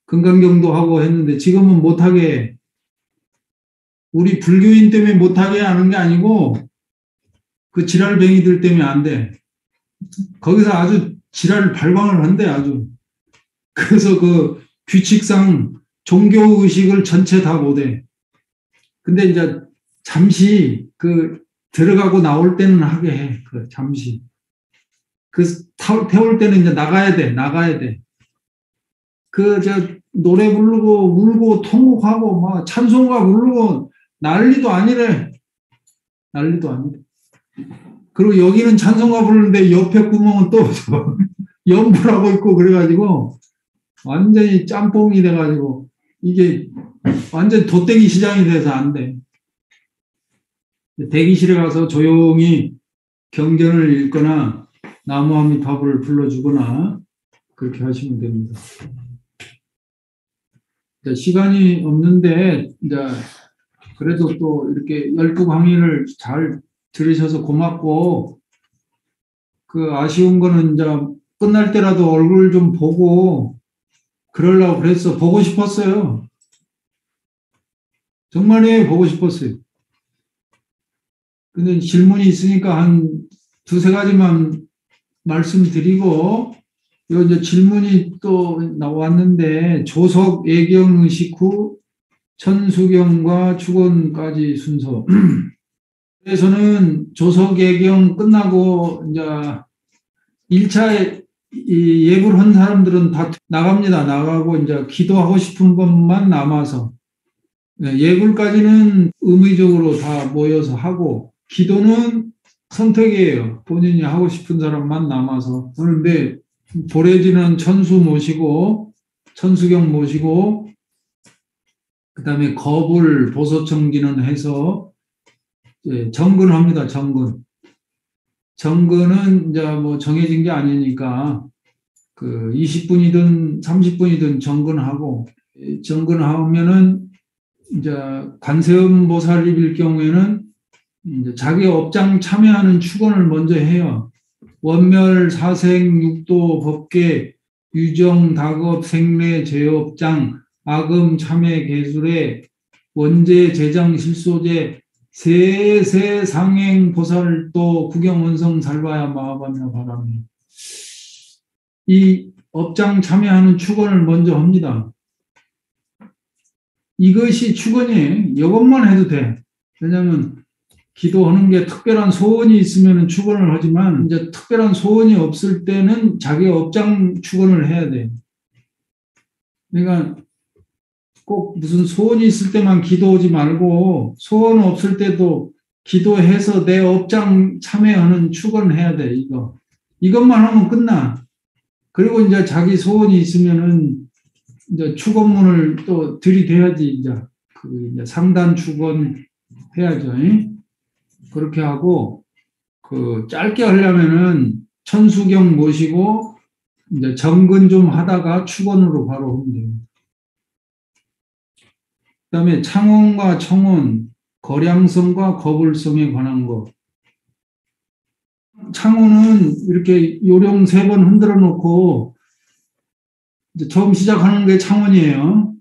금강경도 하고 했는데 지금은 못하게 해. 우리 불교인 때문에 못하게 하는 게 아니고 그 지랄뱅이들 때문에 안 돼. 거기서 아주 지랄 발광을 한대 아주. 그래서 그 규칙상 종교의식을 전체 다 못해. 근데 이제 잠시 그 들어가고 나올 때는 하게 해. 그 잠시. 그 태울 때는 이제 나가야 돼. 그 노래 부르고 울고 통곡하고 막 찬송가 부르고 난리도 아니래. 그리고 여기는 찬송가 부르는데 옆에 구멍은 또 연불하고 있고 그래가지고 완전히 짬뽕이 돼가지고 이게 완전 돗대기 시장이 돼서 안 돼. 대기실에 가서 조용히 경전을 읽거나 나무아미타불을 불러주거나 그렇게 하시면 됩니다. 시간이 없는데 이제 그래도 또 이렇게 12강의를 잘 들으셔서 고맙고 그 아쉬운 거는 이제 끝날 때라도 얼굴 좀 보고 그러려고 그랬어. 보고 싶었어요. 정말이에요. 보고 싶었어요. 근데 질문이 있으니까 한 2-3가지만 말씀드리고 요 이제 질문이 또 나왔는데 조석 예경 의식 후 천수경과 축원까지 순서. 그래서는 조석 예경 끝나고 이제 1차 예불 한 사람들은 다 나갑니다. 나가고 이제 기도하고 싶은 것만 남아서 예불까지는 의무적으로 다 모여서 하고 기도는 선택이에요. 본인이 하고 싶은 사람만 남아서 하는데 보래지는 천수 모시고 천수경 모시고 그다음에 거불 보소청기는 해서 정근합니다. 정근은 이제 뭐 정해진 게 아니니까 그 20분이든 30분이든 정근하면은 이제 관세음보살입일 경우에는 이제 자기 업장 참여하는 축원을 먼저 해요. 원멸, 사생, 육도, 법계, 유정, 다급, 생례, 제업장, 아금, 참회, 계술회, 원제, 제장, 실소제, 세세, 상행, 보살도, 구경, 원성, 살바야, 마하바냐, 바람이. 이 업장 참여하는 축원을 먼저 합니다. 이것이 축원이에요. 이것만 해도 돼. 왜냐하면 기도하는 게 특별한 소원이 있으면 축원을 하지만 이제 특별한 소원이 없을 때는 자기 업장 축원을 해야 돼. 그러니까 꼭 무슨 소원이 있을 때만 기도하지 말고 소원 없을 때도 기도해서 내 업장 참여하는 축원을 해야 돼. 이것만 하면 끝나. 그리고 이제 자기 소원이 있으면은 이제 축원문을 또 들이대야지. 이제 상단 축원 해야죠. 그렇게 하고 짧게 하려면은 천수경 모시고 이제 정근 좀 하다가 축원으로 바로 하면 돼요. 그다음에 창원과 청원, 거량성과 거불성에 관한 거. 창원은 이렇게 요령 3번 흔들어 놓고 이제 처음 시작하는 게 창원이에요.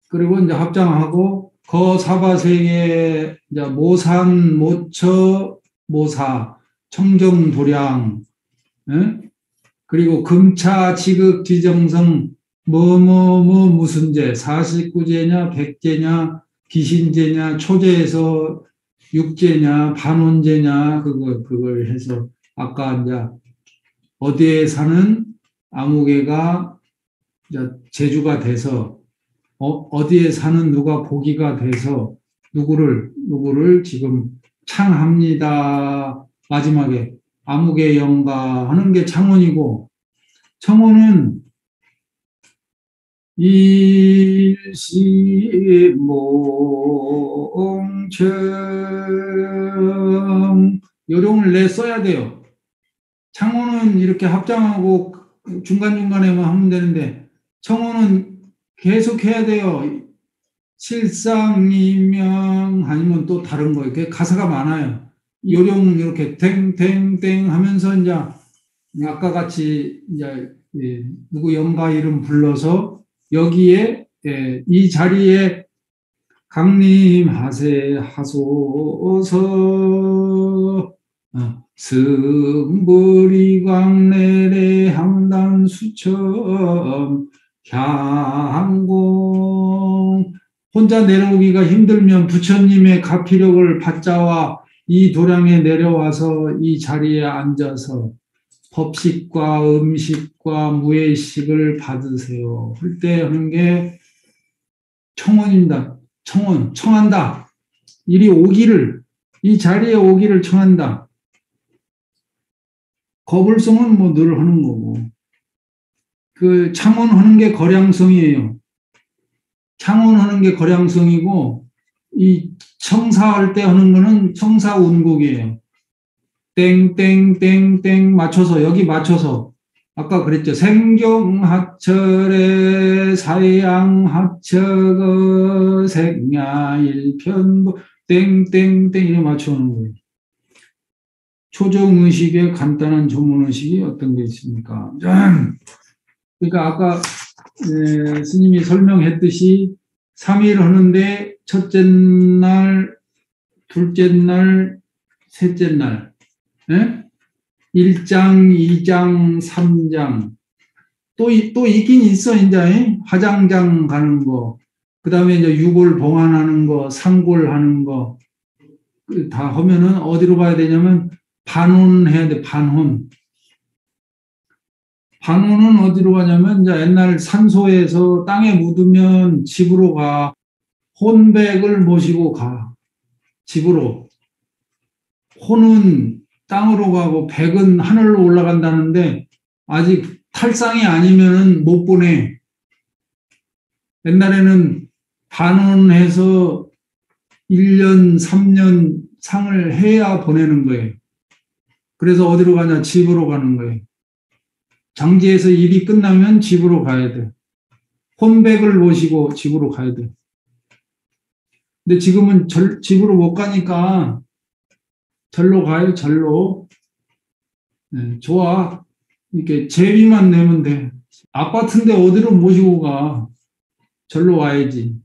그리고 이제 합장하고 거사바세계 이제 모산, 모처, 모사, 청정도량, 그리고 금차, 지극, 지정성, 무슨 제, 49제냐, 백제냐, 기신제냐, 초제에서 육제냐, 반원제냐, 그걸 해서 아까 이제 어디에 사는 아무개가 이제 제주가 돼서 어디에 사는 누가 보기가 돼서 누구를 지금 창합니다. 마지막에 아무개 영가 하는 게 창원이고, 청원은 일시몽청 요령을 내 써야 돼요. 창원은 이렇게 합장하고 중간중간에만 하면 되는데 청원은 계속 해야 돼요. 실상이명 아니면 또 다른 거 이렇게 가사가 많아요. 요령 이렇게 땡땡땡 하면서 이제 아까 같이 이제 누구 영가 이름 불러서 여기에 이 자리에 강림하세 하소서 승불이 광내래 항단 수천 향공. 혼자 내려오기가 힘들면 부처님의 가피력을 받자와 이 도량에 내려와서 이 자리에 앉아서 법식과 음식과 무예식을 받으세요. 할 때 하는 게 청원입니다. 청한다. 이 자리에 오기를 청한다. 거불성은 뭐 늘 하는 거고. 창원하는 게 거량성이에요. 창원하는 게 거량성이고, 이 청사할 때 하는 거는 청사운곡이에요. 땡땡땡땡 맞춰서, 여기 맞춰서. 아까 그랬죠. 생경하철에 사양하처거 생야일편부 땡땡땡 이렇게 맞춰놓는 거예요. 초정의식의 간단한 조문의식이 어떤 게 있습니까? 그러니까 아까 스님이 설명했듯이 3일 하는데 첫째 날, 둘째 날, 셋째 날 1장, 2장, 3장 또 있긴 있어. 이제 화장장 가는 거, 그 다음에 이제 유골 봉안하는 거, 상골하는 거 다 하면은 어디로 가야 되냐면 반혼해야 돼. 반혼은 어디로 가냐면 이제 옛날 산소에서 땅에 묻으면 집으로 가. 혼백을 모시고 가. 집으로. 혼은 땅으로 가고 백은 하늘로 올라간다는데 아직 탈상이 아니면은 못 보내. 옛날에는 반혼해서 1년, 3년 상을 해야 보내는 거예요. 그래서 어디로 가냐? 집으로 가는 거예요. 장지에서 일이 끝나면 집으로 가야 돼. 혼백을 모시고 집으로 가야 돼. 근데 지금은 집으로 못 가니까 절로 가요, 절로. 네, 좋아. 이렇게 제비만 내면 돼. 아파트인데 어디로 모시고 가. 절로 와야지.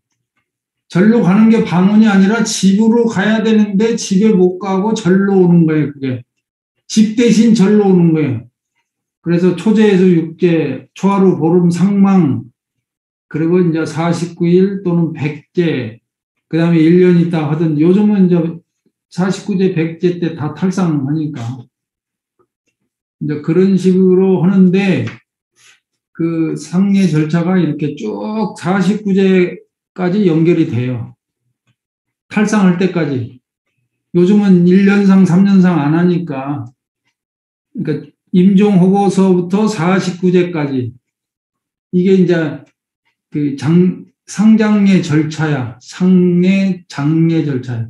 절로 가는 게 방언이 아니라 집으로 가야 되는데 집에 못 가고 절로 오는 거예요, 그게. 집 대신 절로 오는 거예요. 그래서 초제에서 육제, 초하루, 보름, 상망, 그리고 이제 49일 또는 100제, 그 다음에 1년 있다 하든 요즘은 이제 49제, 100제 때 다 탈상하니까. 이제 그런 식으로 하는데 그 상례 절차가 이렇게 쭉 49제까지 연결이 돼요. 탈상할 때까지. 요즘은 1년상, 3년상 안 하니까. 그러니까 임종하고서부터 49제까지. 이게 이제 그 상장례 절차야. 상례, 장례 절차야.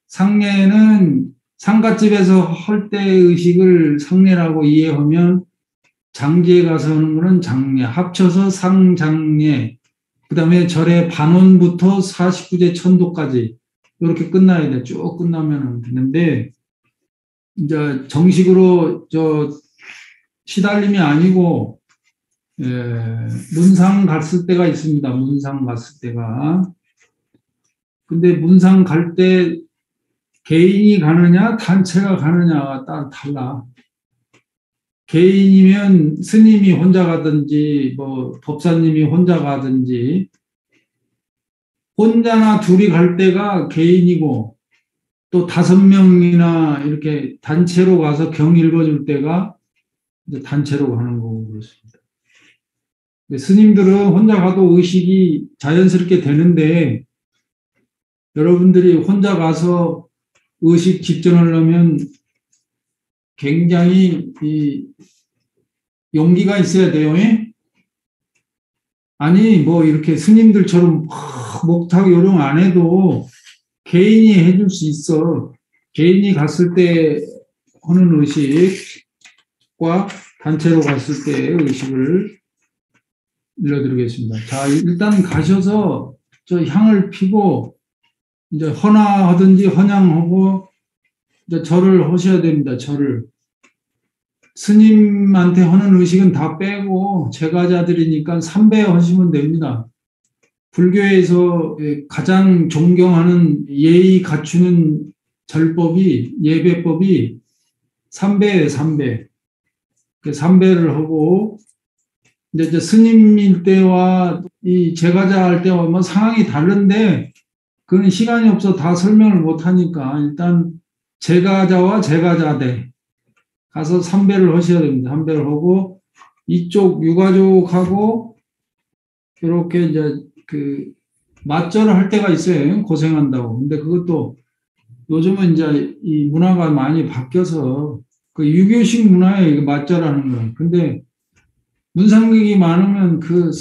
상례는 상갓집에서 할 때 의식을 상례라고 이해하면 장지에 가서 하는 거는 장례, 합쳐서 상장례, 그 다음에 절의 반원부터 49제 천도까지 이렇게 끝나야 돼. 쭉 끝나면 되는데, 이제 정식으로 시달림이 아니고, 문상 갔을 때가 있습니다. 문상 갔을 때가. 근데 문상 갈 때 개인이 가느냐, 단체가 가느냐가 달라. 개인이면 스님이 혼자 가든지, 법사님이 혼자 가든지, 혼자나 둘이 갈 때가 개인이고, 또 5명이나 이렇게 단체로 가서 경 읽어줄 때가 이제 단체로 가는 거고 그렇습니다. 스님들은 혼자 가도 의식이 자연스럽게 되는데, 여러분들이 혼자 가서 의식 집전하려면 굉장히 용기가 있어야 돼요. 아니, 이렇게 스님들처럼 목탁 요령 안 해도 개인이 해줄 수 있어. 개인이 갔을 때 하는 의식과 단체로 갔을 때의 의식을 일러드리겠습니다. 자, 일단 가셔서 저 향을 피고 이제 헌화하든지 헌양하고 이제 절을 하셔야 됩니다. 절을. 스님한테 하는 의식은 다 빼고 제가자들이니까 삼배 하시면 됩니다. 불교에서 가장 존경하는 예의 갖추는 절법이, 예배법이 삼배예요, 삼배. 삼배를 하고, 이제 스님일 때와 이 제가자 할 때와 상황이 다른데, 그건 시간이 없어 다 설명을 못 하니까, 일단 제가자와 제가자대 가서 삼배를 하셔야 됩니다. 삼배를 하고, 이쪽 유가족하고, 이렇게 이제 맞절을 할 때가 있어요. 고생한다고. 근데 그것도 요즘은 이제 이 문화가 많이 바뀌어서 그 유교식 문화에 맞절하는 거예요. 근데 문상객이 많으면 그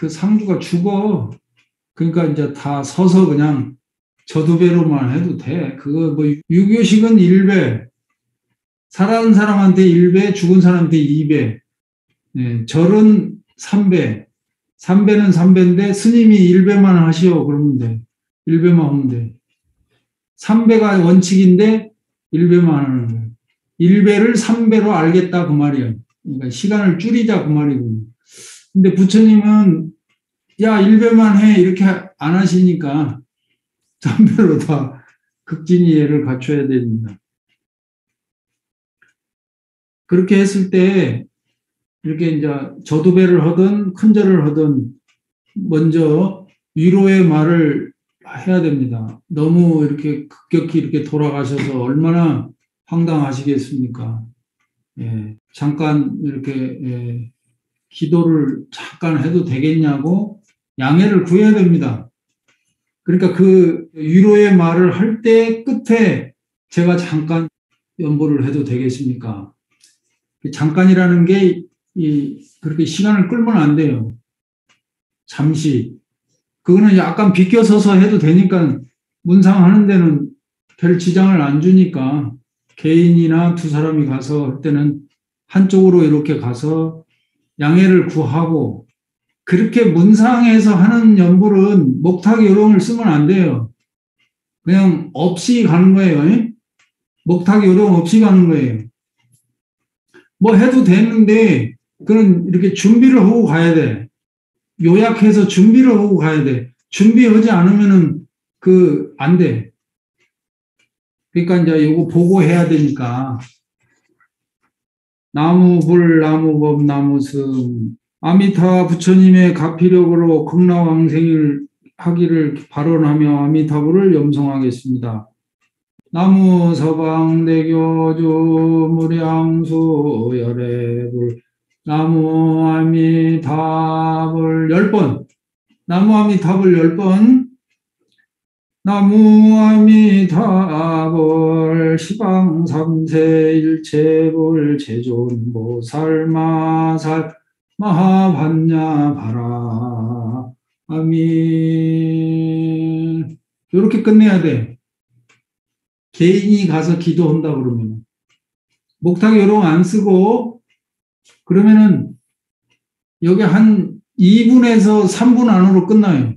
상주가 죽어. 그러니까 이제 다 서서 그냥 저두배로만 해도 돼. 그거 유교식은 1배, 살아난 사람한테 1배, 죽은 사람한테 2배. 네, 절은 3배. 3배는 3배인데 스님이 1배만 하시오. 그러면 돼. 1배만 하면 돼. 3배가 원칙인데 1배만 하는 거예요. 1배를 3배로 알겠다 그 말이에요. 그러니까 시간을 줄이자 그 말이군요. 근데 부처님은 야 1배만 해 이렇게 안 하시니까 3배로 다 극진이해를 갖춰야 됩니다. 그렇게 했을 때 이렇게 이제 저두배를 하든 큰절을 하든 먼저 위로의 말을 해야 됩니다. 너무 이렇게 급격히 이렇게 돌아가셔서 얼마나 황당하시겠습니까? 예, 잠깐 이렇게 기도를 잠깐 해도 되겠냐고 양해를 구해야 됩니다. 그러니까 그 위로의 말을 할 때 끝에 제가 잠깐 연보를 해도 되겠습니까? 잠깐이라는 게 그렇게 시간을 끌면 안 돼요. 잠시. 그거는 약간 비껴서서 해도 되니까 문상하는 데는 별 지장을 안 주니까 개인이나 두 사람이 가서 할 때는 한쪽으로 이렇게 가서 양해를 구하고 그렇게 문상에서 하는 연불은 목탁 요령을 쓰면 안 돼요. 그냥 없이 가는 거예요. 목탁 요령 없이 가는 거예요. 뭐 해도 되는데, 그런 이렇게 준비를 하고 가야 돼. 요약해서 준비를 하고 가야 돼. 준비하지 않으면은 안 돼. 그러니까 이제 요거 보고 해야 되니까. 나무불, 나무법, 나무승. 아미타 부처님의 가피력으로 극락왕생을 하기를 발언하며 아미타불을 염송하겠습니다. 나무 서방대교주 무량수 열애불 나무 아미타불 10번 나무 아미타불 10번 나무 아미타불 시방삼세 일체불 제존보살 마살 마하반야 바라 아민. 이렇게 끝내야 돼. 개인이 가서 기도한다 그러면 목탁 요령 안 쓰고 그러면은 여기 한 2분에서 3분 안으로 끝나요.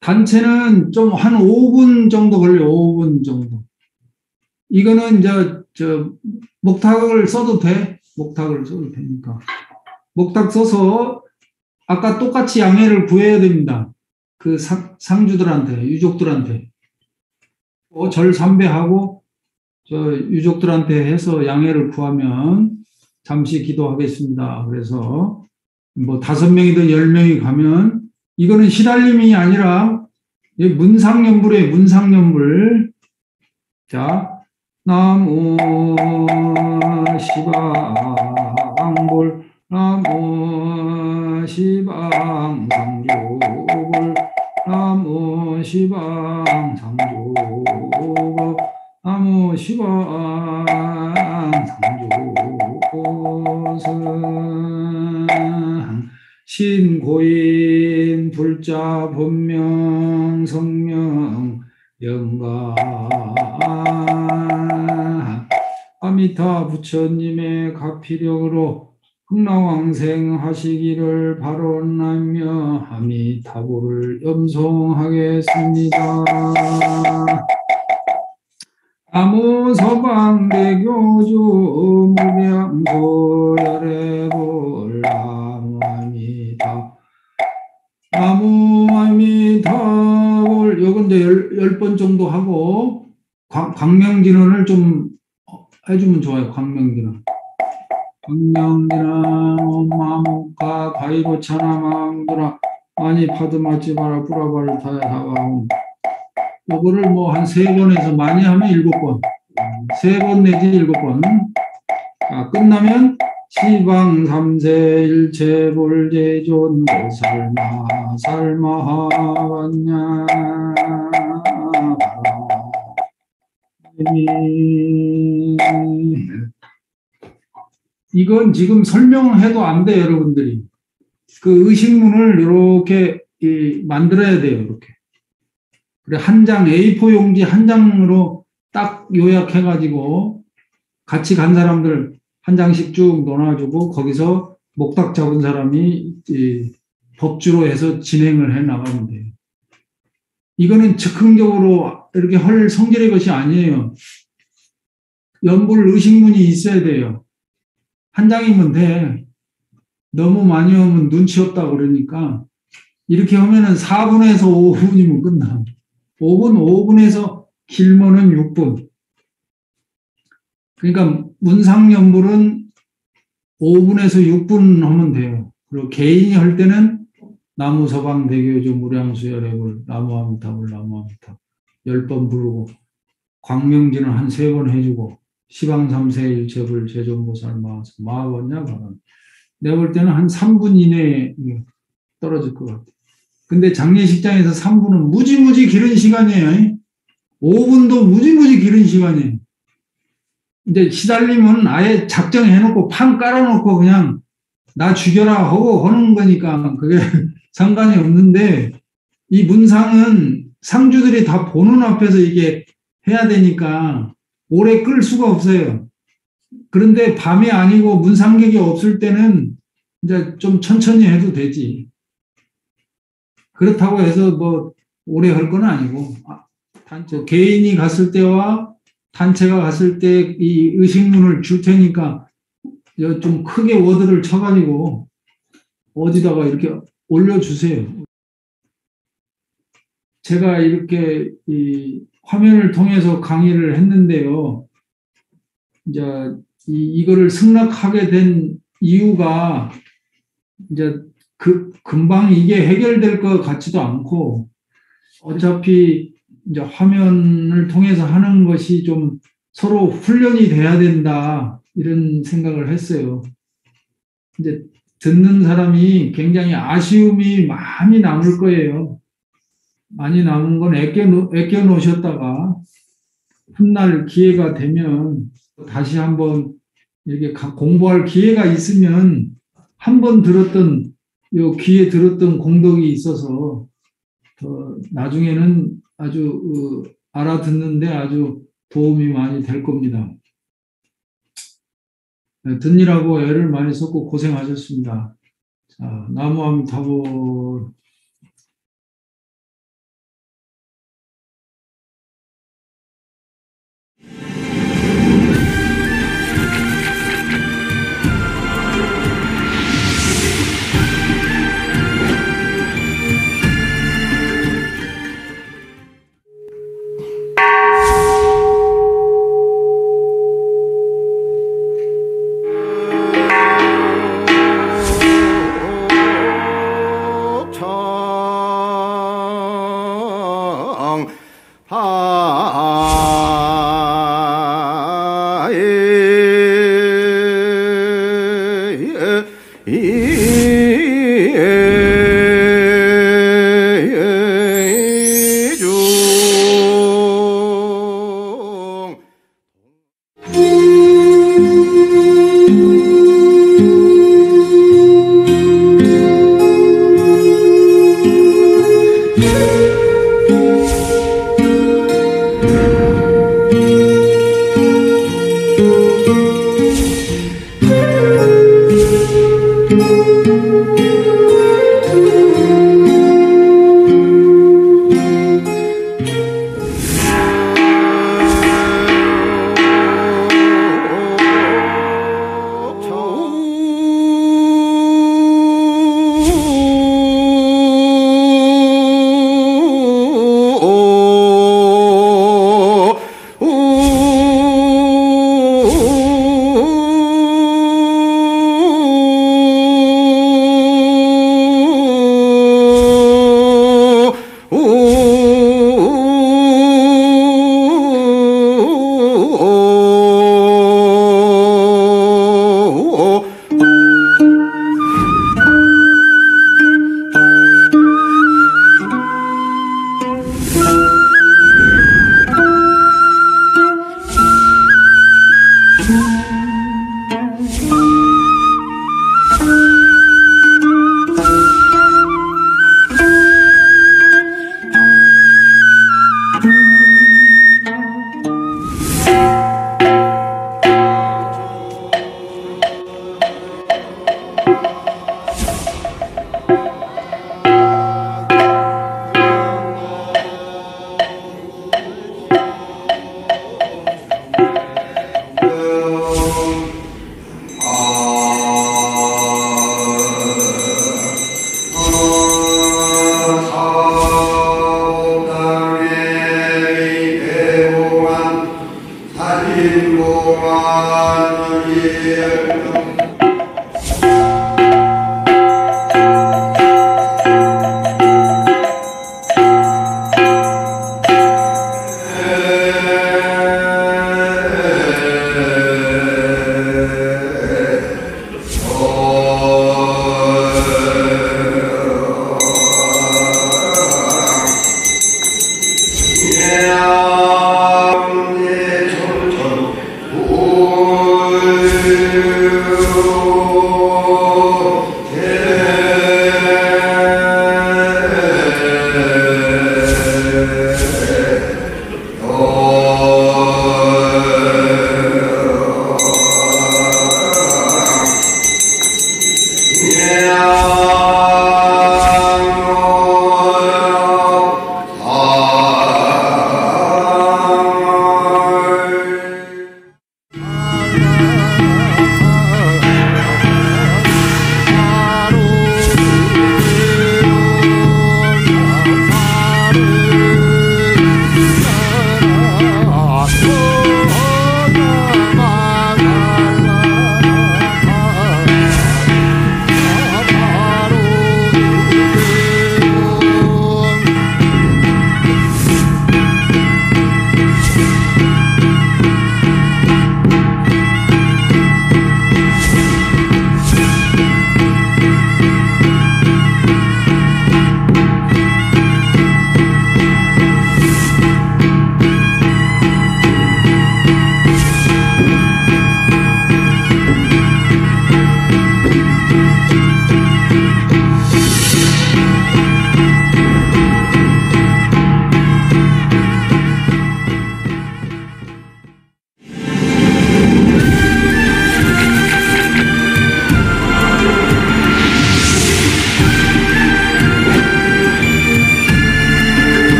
단체는 좀 한 5분 정도 걸려요. 5분 정도. 이거는 목탁을 써도 돼. 목탁을 써도 되니까. 목탁 써서 아까 똑같이 양해를 구해야 됩니다. 그 상주들한테, 유족들한테. 절 삼배하고 유족들한테 해서 양해를 구하면 잠시 기도하겠습니다. 그래서 뭐 5명이든 10명이 가면 이거는 시달림이 아니라 문상연불이에요. 문상연불. 자, 나무 시방불 나무 시방상조불 나무 시방상조법 나무 시방상조보선 신고인 불자 본명 성명 영가 아미타 부처님의 가피력으로 극락왕생 하시기를 발언하며 아미타불을 염송하겠습니다. 나무 서방대교주 무량소 열애불 나무 아미타 나무 아미타불 요건 이제 10번 정도 하고 광명진언을 좀 해주면 좋아요. 광명진언. 광명진언 마무카 바이로차나 마음들아 많이 파드마치 바라 뿌라바를 다야다가온 요거를 뭐 한 3번에서 많이 하면 7번 3번 내지 7번. 끝나면 시방 삼세 일체불제존 살마 살마하반야 이건 지금 설명해도 안 돼요. 여러분들이 그 의식문을 이렇게 만들어야 돼요. 이렇게 그래 한 장 A4 용지 한 장으로 딱 요약해가지고 같이 간 사람들 한 장씩 쭉 넣어주고 거기서 목탁 잡은 사람이 법주로 해서 진행을 해 나가면 돼요. 이거는 즉흥적으로 이렇게 할 성질의 것이 아니에요. 연불 의식문이 있어야 돼요. 한 장이면 돼. 너무 많이 오면 눈치 없다 그러니까 이렇게 하면은 4분에서 5분이면 끝나. 5분에서 길면은 6분. 그러니까 문상연불은 5분에서 6분 하면 돼요. 그리고 개인이 할 때는 나무 서방대교주 무량수 열애불 나무 아미타불 나무 아미타 10번 부르고 광명진은 한 3번 해주고 시방삼세 일체불 제존보살 마하번냐 바람. 내가 볼 때는 한 3분 이내에 떨어질 것 같아. 근데 장례식장에서 3분은 무지무지 길은 시간이에요. 5분도 무지무지 길은 시간이에요. 이제 시달리면 아예 작정해놓고 판 깔아놓고 그냥 나 죽여라 하고 하는 거니까 그게 상관이 없는데 이 문상은 상주들이 다 보는 앞에서 이게 해야 되니까 오래 끌 수가 없어요. 그런데 밤이 아니고 문상객이 없을 때는 이제 좀 천천히 해도 되지. 그렇다고 해서 뭐 오래 할 건 아니고 개인이 갔을 때와 단체가 갔을 때 이 의식문을 줄 테니까 좀 크게 워드를 쳐가지고 어디다가 이렇게 올려주세요. 제가 이렇게 이 화면을 통해서 강의를 했는데요. 이제 이거를 승낙하게 된 이유가 이제 금방 이게 해결될 것 같지도 않고 어차피 이제 화면을 통해서 하는 것이 좀 서로 훈련이 돼야 된다 이런 생각을 했어요. 이제 듣는 사람이 굉장히 아쉬움이 많이 남을 거예요. 많이 남은 건 아껴 놓으셨다가 훗날 기회가 되면 다시 한번 이렇게 공부할 기회가 있으면 한 번 들었던 귀에 들었던 공덕이 있어서 나중에는 아주 알아듣는데 아주 도움이 많이 될 겁니다. 듣느라고 애를 많이 썼고 고생하셨습니다. 자, 나무함 타보. 사진공안